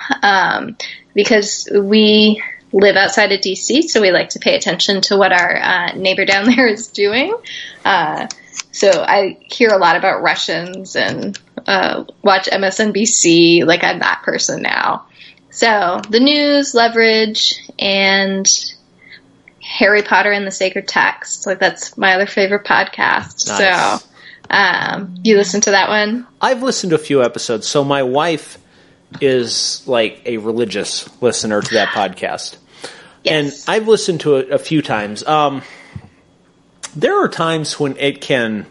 Because we live outside of DC, so we like to pay attention to what our neighbor down there is doing. So I hear a lot about Russians and watch MSNBC. Like I'm that person now. So the news, Leverage, and Harry Potter and the Sacred Text. Like that's my other favorite podcast. Nice. So you listen to that one? I've listened to a few episodes. So my wife is like a religious listener to that podcast. Yes. And I've listened to it a few times. There are times when it can,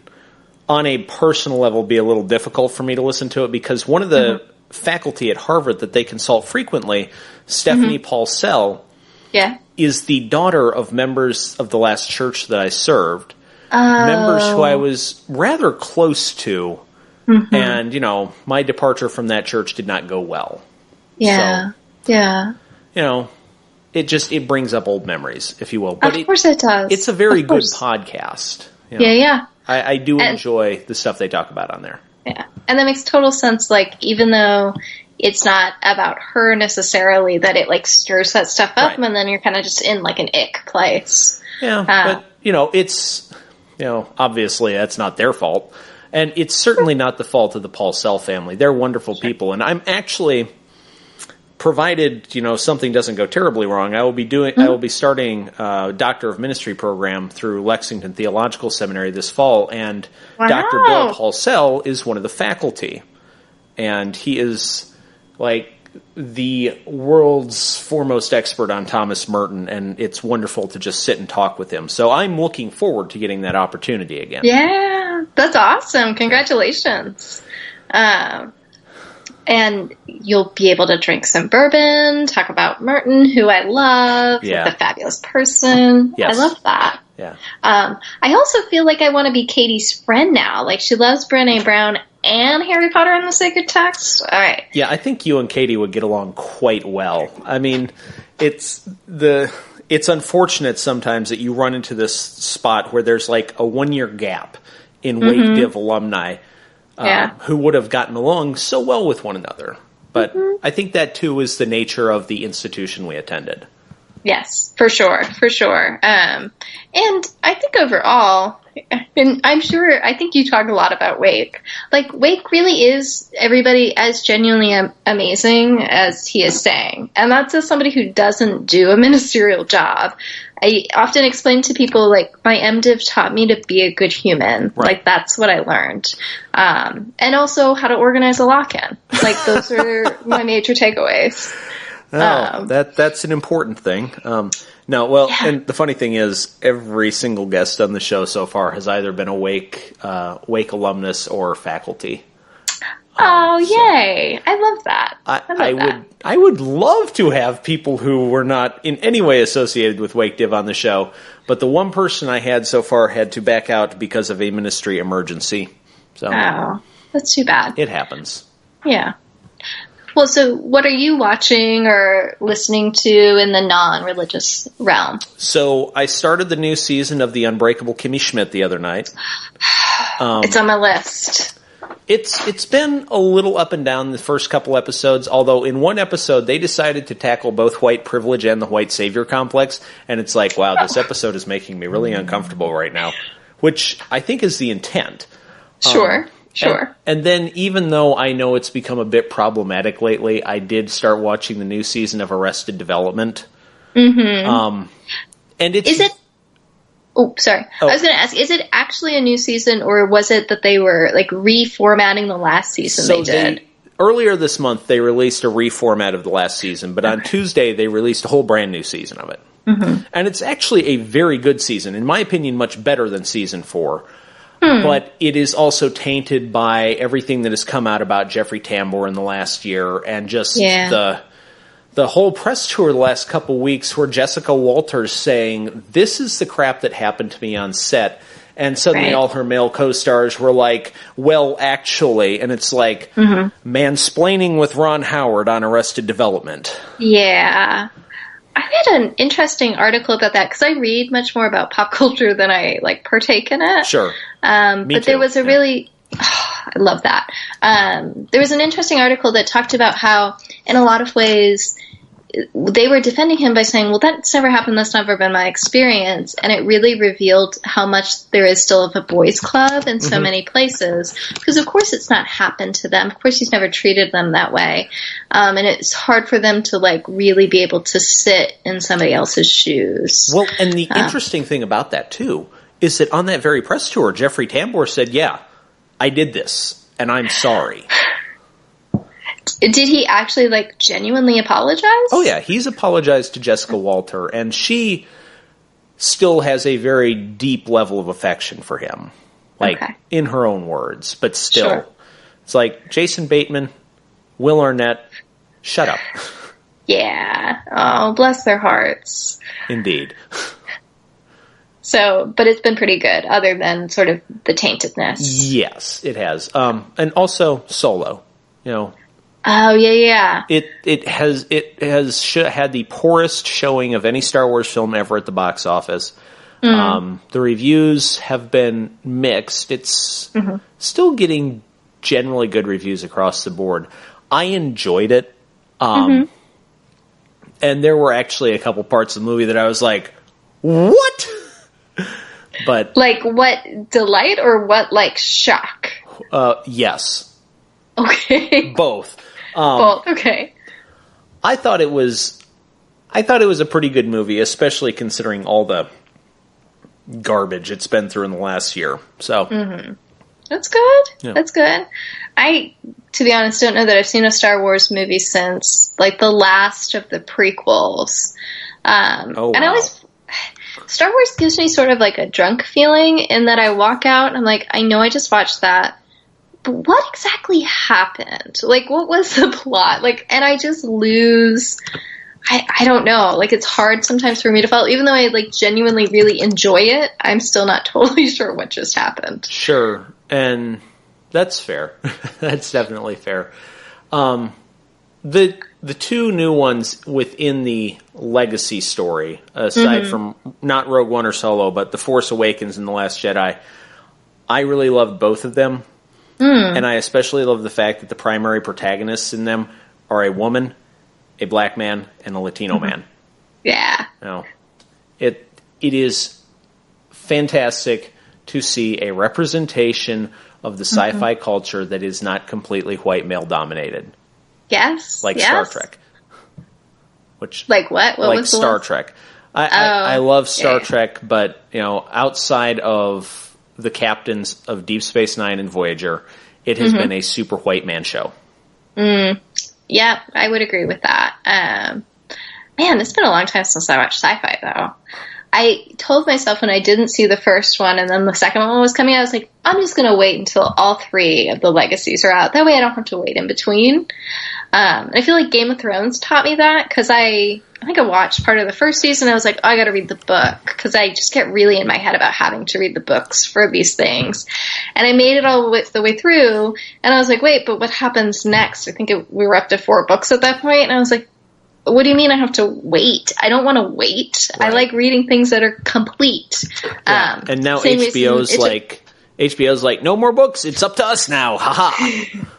on a personal level, be a little difficult for me to listen to it because one of the faculty at Harvard that they consult frequently, Stephanie Paulsell, is the daughter of members of the last church that I served. Members who I was rather close to. And, you know, my departure from that church did not go well. Yeah. So, you know, it brings up old memories, if you will. But of course it does. It's a very good podcast. You know. Yeah. I do enjoy the stuff they talk about on there. Yeah. And that makes total sense. Like, even though it's not about her necessarily, that it, like, stirs that stuff up, and then you're kind of just in, like, an ick place. Yeah, but, you know, it's, you know, obviously that's not their fault. And it's certainly not the fault of the Paulsell family. They're wonderful people. And I'm actually, provided, you know, something doesn't go terribly wrong, I will be starting a Doctor of Ministry program through Lexington Theological Seminary this fall. And Dr. Bill Paulsell is one of the faculty. And he is like the world's foremost expert on Thomas Merton, and it's wonderful to just sit and talk with him. So I'm looking forward to getting that opportunity again. Yeah, that's awesome. Congratulations. And you'll be able to drink some bourbon, talk about Merton, who I love, like a fabulous person. Yes. I love that. Yeah. I also feel like I want to be Katie's friend now. Like, she loves Brené Brown and Harry Potter and the Sacred Text. All right. Yeah, I think you and Katie would get along quite well. I mean, it's unfortunate sometimes that you run into this spot where there's like a 1-year gap in Wake Div alumni who would have gotten along so well with one another. But I think that, too, is the nature of the institution we attended. Yes, for sure, for sure. And I think overall, and I think you talked a lot about Wake. Like, Wake really is everybody as genuinely amazing as he is saying. And that's as somebody who doesn't do a ministerial job. I often explain to people, like, my MDiv taught me to be a good human. Right. Like, that's what I learned. And also how to organize a lock-in. Like, those are my major takeaways. Oh, that's an important thing. And the funny thing is, every single guest on the show so far has either been a Wake alumnus or faculty. Yay! I love that. I would love to have people who were not in any way associated with Wake Div on the show, but the one person I had so far had to back out because of a ministry emergency. So, that's too bad. It happens. Yeah. Well, so what are you watching or listening to in the non-religious realm? So I started the new season of The Unbreakable Kimmy Schmidt the other night. It's on my list. It's been a little up and down the first couple episodes, although in one episode they decided to tackle both white privilege and the white savior complex, and it's like, wow, this episode is making me really uncomfortable right now, which I think is the intent. Sure. And then, even though I know it's become a bit problematic lately, I did start watching the new season of Arrested Development. And it's... Is it... Oh, sorry. I was going to ask, is it actually a new season, or was it that they were, like, reformatting the last season they did? Earlier this month, they released a reformat of the last season, but on Tuesday, they released a whole brand new season of it. And it's actually a very good season. In my opinion, much better than season 4. But it is also tainted by everything that has come out about Jeffrey Tambor in the last year, and just the whole press tour the last couple weeks where Jessica Walters saying, this is the crap that happened to me on set, And suddenly all her male co-stars were like, well, actually, and it's like mansplaining with Ron Howard on Arrested Development. Yeah. I read an interesting article about that because I read much more about pop culture than I partake in it. Sure. But too. There was a really, I love that. There was an interesting article that talked about how, in a lot of ways, they were defending him by saying, well, that's never happened, that's never been my experience, and it really revealed how much there is still of a boys' club in so many places, because of course it's not happened to them, of course he's never treated them that way, and it's hard for them to really be able to sit in somebody else's shoes. Well, and the interesting thing about that too is that on that very press tour, Jeffrey Tambor said, yeah, I did this, and I'm sorry. Did he actually genuinely apologize? Oh yeah, he's apologized to Jessica Walter, and she still has a very deep level of affection for him, in her own words. But still, It's like Jason Bateman, Will Arnett, shut up. Yeah. Oh, bless their hearts. Indeed. So, but it's been pretty good, other than sort of the taintedness. Yes, it has, and also Solo. Oh yeah. It has had the poorest showing of any Star Wars film ever at the box office. The reviews have been mixed. It's still getting generally good reviews across the board. I enjoyed it, and there were actually a couple parts of the movie that I was like, "What?" But what delight or what shock? Yes. Okay. Both. Both. Okay. I thought it was a pretty good movie, especially considering all the garbage it's been through in the last year. So That's good. Yeah. That's good. I, to be honest, don't know that I've seen a Star Wars movie since the last of the prequels. Oh, wow. And Star Wars gives me sort of a drunk feeling in that I walk out and I'm like, I know I just watched that. But what exactly happened? What was the plot? And I just lose. I don't know. It's hard sometimes for me to follow. Even though I genuinely really enjoy it, I'm still not totally sure what just happened. Sure, and that's fair. That's definitely fair. The two new ones within the Legacy story, aside from not Rogue One or Solo, but The Force Awakens and The Last Jedi, I really loved both of them. And I especially love the fact that the primary protagonists in them are a woman, a black man, and a Latino man. Yeah. It is fantastic to see a representation of the sci-fi culture that is not completely white male dominated. Yes. Star Trek. Which what? What was the Star one? Trek. I love Star Trek, but outside of the captains of Deep Space Nine and Voyager, it has been a super white man show. Yeah, I would agree with that. Man, it's been a long time since I watched sci-fi, though. I told myself when I didn't see the first one and then the second one was coming out, I was like, I'm just going to wait until all three of the legacies are out. That way I don't have to wait in between. I feel like Game of Thrones taught me that because I think I watched part of the first season. I was like, oh, I got to read the book because I just get really in my head about having to read the books for these things. And I made it all the way through, and I was like, wait, but what happens next? I think we were up to 4 books at that point, and I was like, what do you mean I have to wait? I don't want to wait. Right. I like reading things that are complete. Yeah. And now HBO's like, no more books. It's up to us now. Haha.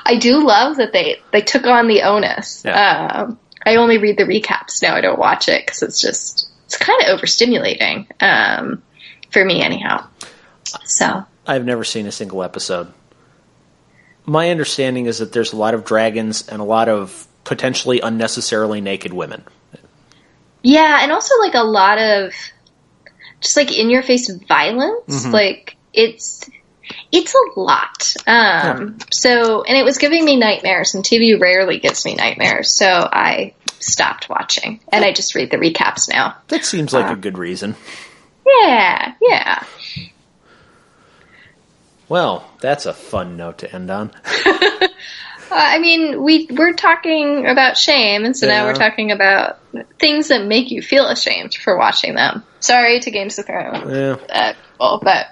I do love that they took on the onus. Yeah. I only read the recaps now. I don't watch it because it's kind of overstimulating for me anyhow. So I've never seen a single episode. My understanding is that there's a lot of dragons and a lot of potentially unnecessarily naked women. Yeah, and also a lot of just in your face violence. It's a lot. So, and it was giving me nightmares, and TV rarely gives me nightmares, so I stopped watching, and I just read the recaps now. That seems like a good reason. Yeah. Well, that's a fun note to end on. I mean, we're talking about shame, and so now we're talking about things that make you feel ashamed for watching them. Sorry to Games of Thrones, but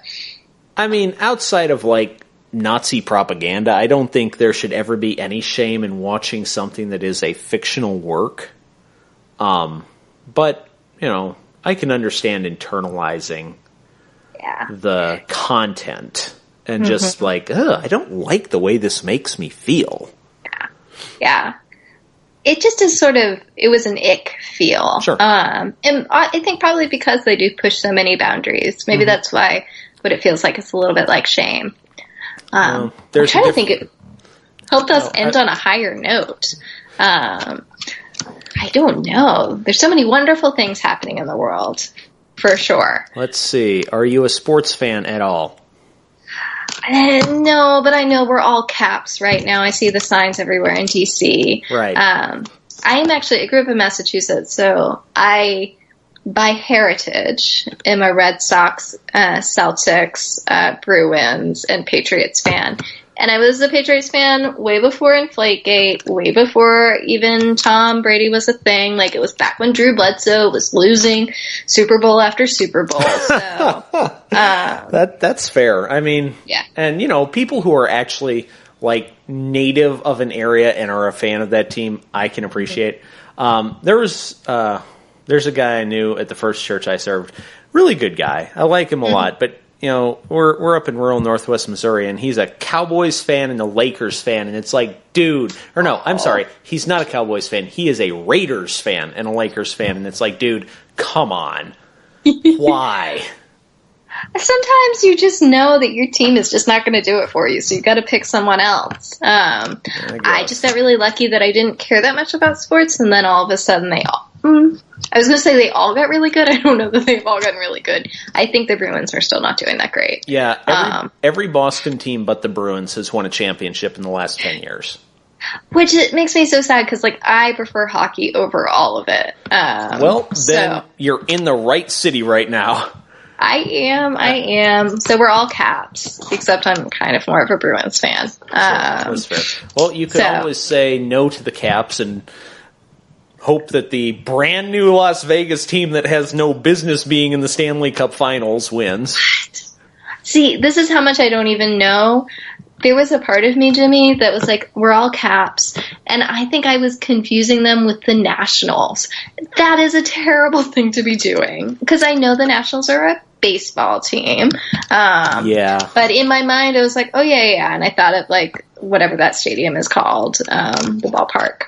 I mean, outside of, like, Nazi propaganda, I don't think there should ever be any shame in watching something that is a fictional work. But, you know, I can understand internalizing the content and just like, I don't like the way this makes me feel. Yeah. It just is sort of, it was an ick feel. Sure. And I think probably because they do push so many boundaries. Maybe that's why what it feels like it's a little bit like shame. I'm trying to think it helped us end on a higher note. I don't know. There's so many wonderful things happening in the world, for sure. Let's see. Are you a sports fan at all? No, but I know we're all Caps right now. I see the signs everywhere in D.C. Right. I grew up in Massachusetts, so I, by heritage, am a Red Sox, Celtics, Bruins, and Patriots fan. And I was a Patriots fan way before Inflategate, way before even Tom Brady was a thing. Like, it was back when Drew Bledsoe was losing Super Bowl after Super Bowl. So that's fair. I mean, and, you know, people who are actually, like, native of an area and are a fan of that team, I can appreciate. There's a guy I knew at the first church I served. Really good guy. I like him a lot, but you know, we're up in rural Northwest Missouri, and he's a Cowboys fan and a Lakers fan, and it's like, dude, or no, I'm sorry, he's not a Cowboys fan. He is a Raiders fan and a Lakers fan, and it's like, dude, come on. Why? Sometimes you just know that your team is just not going to do it for you, so you got to pick someone else. I just got really lucky that I didn't care that much about sports, and then all of a sudden they all... I was going to say they all got really good. I don't know that they've all gotten really good. I think the Bruins are still not doing that great. Yeah, every Boston team but the Bruins has won a championship in the last 10 years. Which it makes me so sad because, like, I prefer hockey over all of it. Then you're in the right city right now. I am. So we're all Caps, except I'm kind of more of a Bruins fan. That's fair. Well, you could always say no to the Caps and hope that the brand new Las Vegas team that has no business being in the Stanley Cup Finals wins. See, this is how much I don't even know. There was a part of me, Jimmy, that was like, we're all Caps. And I think I was confusing them with the Nationals. That is a terrible thing to be doing. Because I know the Nationals are a baseball team. But in my mind, I was like, oh, yeah. And I thought of, like, whatever that stadium is called, the ballpark.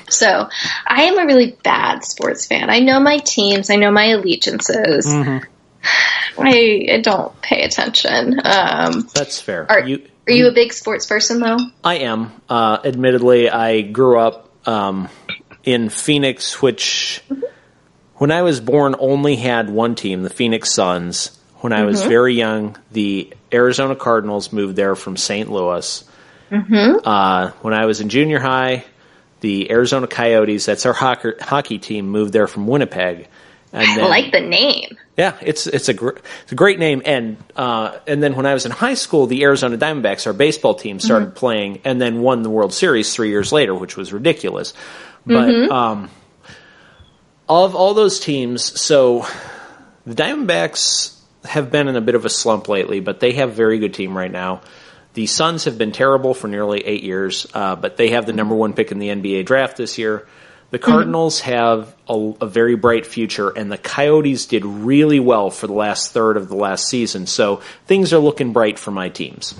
So I am a really bad sports fan. I know my teams. I know my allegiances. I don't pay attention. That's fair. Are you a big sports person, though? I am. Admittedly, I grew up in Phoenix, which when I was born only had one team, the Phoenix Suns. When I was very young, the Arizona Cardinals moved there from St. Louis. When I was in junior high, the Arizona Coyotes, that's our hockey team, moved there from Winnipeg. And I like the name. Yeah, it's a great name. And then when I was in high school, the Arizona Diamondbacks, our baseball team, started playing and then won the World Series 3 years later, which was ridiculous. But of all those teams, so the Diamondbacks have been in a bit of a slump lately, but they have a very good team right now. The Suns have been terrible for nearly 8 years, but they have the number 1 pick in the NBA draft this year. The Cardinals have a very bright future, and the Coyotes did really well for the last third of the last season. So things are looking bright for my teams.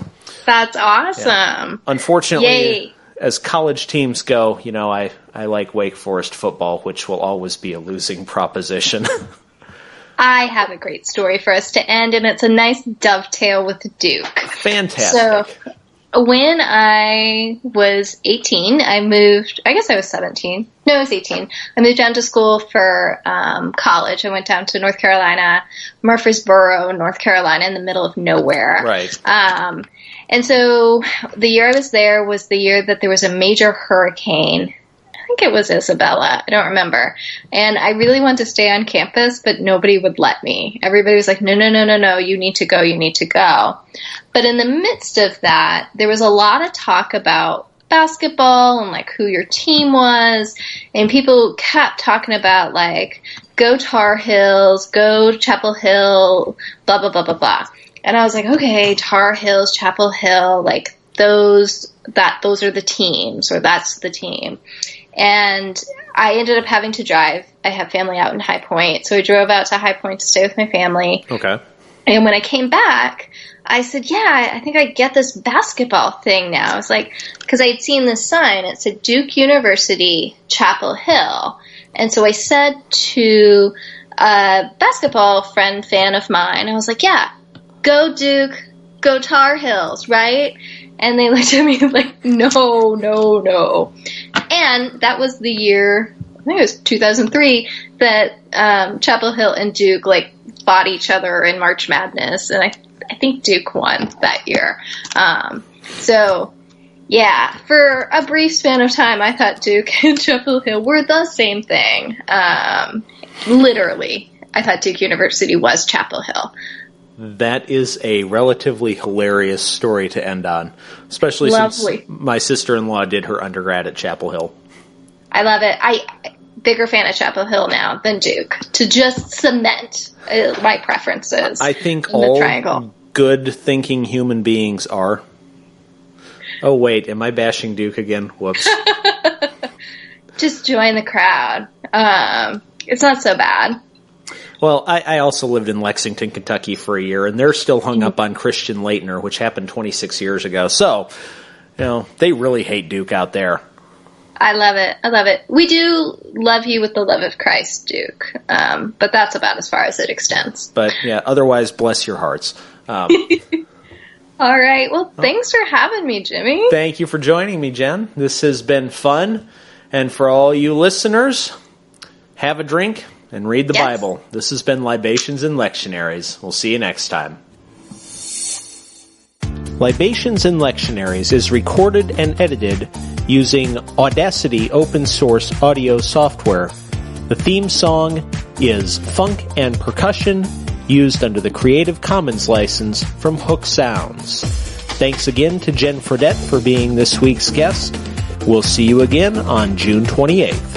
That's awesome. Yeah. Unfortunately, as college teams go, you know, I like Wake Forest football, which will always be a losing proposition. I have a great story for us to end, and it's a nice dovetail with Duke. Fantastic. So when I was 18, I moved, I guess I was 17. No, I was 18. I moved down to school for college. I went down to North Carolina, Murfreesboro, North Carolina, in the middle of nowhere. Right. And so the year I was there was the year that there was a major hurricane. I think it was Isabella. I don't remember. And I really wanted to stay on campus, but nobody would let me. Everybody was like, no, you need to go, you need to go. But in the midst of that, there was a lot of talk about basketball and like who your team was. And people kept talking about like, go Tar Heels, go Chapel Hill, blah, blah, blah, blah, blah. And I was like, okay, Tar Heels, Chapel Hill, like those are the teams, or that's the team. And I ended up having to drive. I have family out in High Point, so I drove out to High Point to stay with my family. Okay. And when I came back, I said, yeah, I think I get this basketball thing now. I was like, because I had seen this sign. It said Duke University, Chapel Hill. And so I said to a basketball fan of mine, I was like, yeah, go Duke, go Tar Heels, right? And they looked at me like, no, no, no. And that was the year, I think it was 2003, that Chapel Hill and Duke, like, fought each other in March Madness. And I think Duke won that year. So, yeah, for a brief span of time, I thought Duke and Chapel Hill were the same thing. Literally, I thought Duke University was Chapel Hill. That is a relatively hilarious story to end on, especially since my sister-in-law did her undergrad at Chapel Hill. I love it. Bigger fan of Chapel Hill now than Duke, to just cement my preferences. I think in the all triangle. Good thinking human beings are. Oh, wait, am I bashing Duke again? Whoops. Just join the crowd. It's not so bad. Well, I also lived in Lexington, Kentucky for a year, and they're still hung up on Christian Laettner, which happened 26 years ago. So, they really hate Duke out there. I love it. I love it. We do love you with the love of Christ, Duke. But that's about as far as it extends. But, yeah, otherwise, bless your hearts. All right. Well, thanks for having me, Jimmy. Thank you for joining me, Jen. This has been fun. And for all you listeners, have a drink and read the Bible. This has been Libations and Lectionaries. We'll see you next time. Libations and Lectionaries is recorded and edited using Audacity open source audio software. The theme song is Funk and Percussion, used under the Creative Commons license from Hook Sounds. Thanks again to Jenn Fredette for being this week's guest. We'll see you again on June 28th.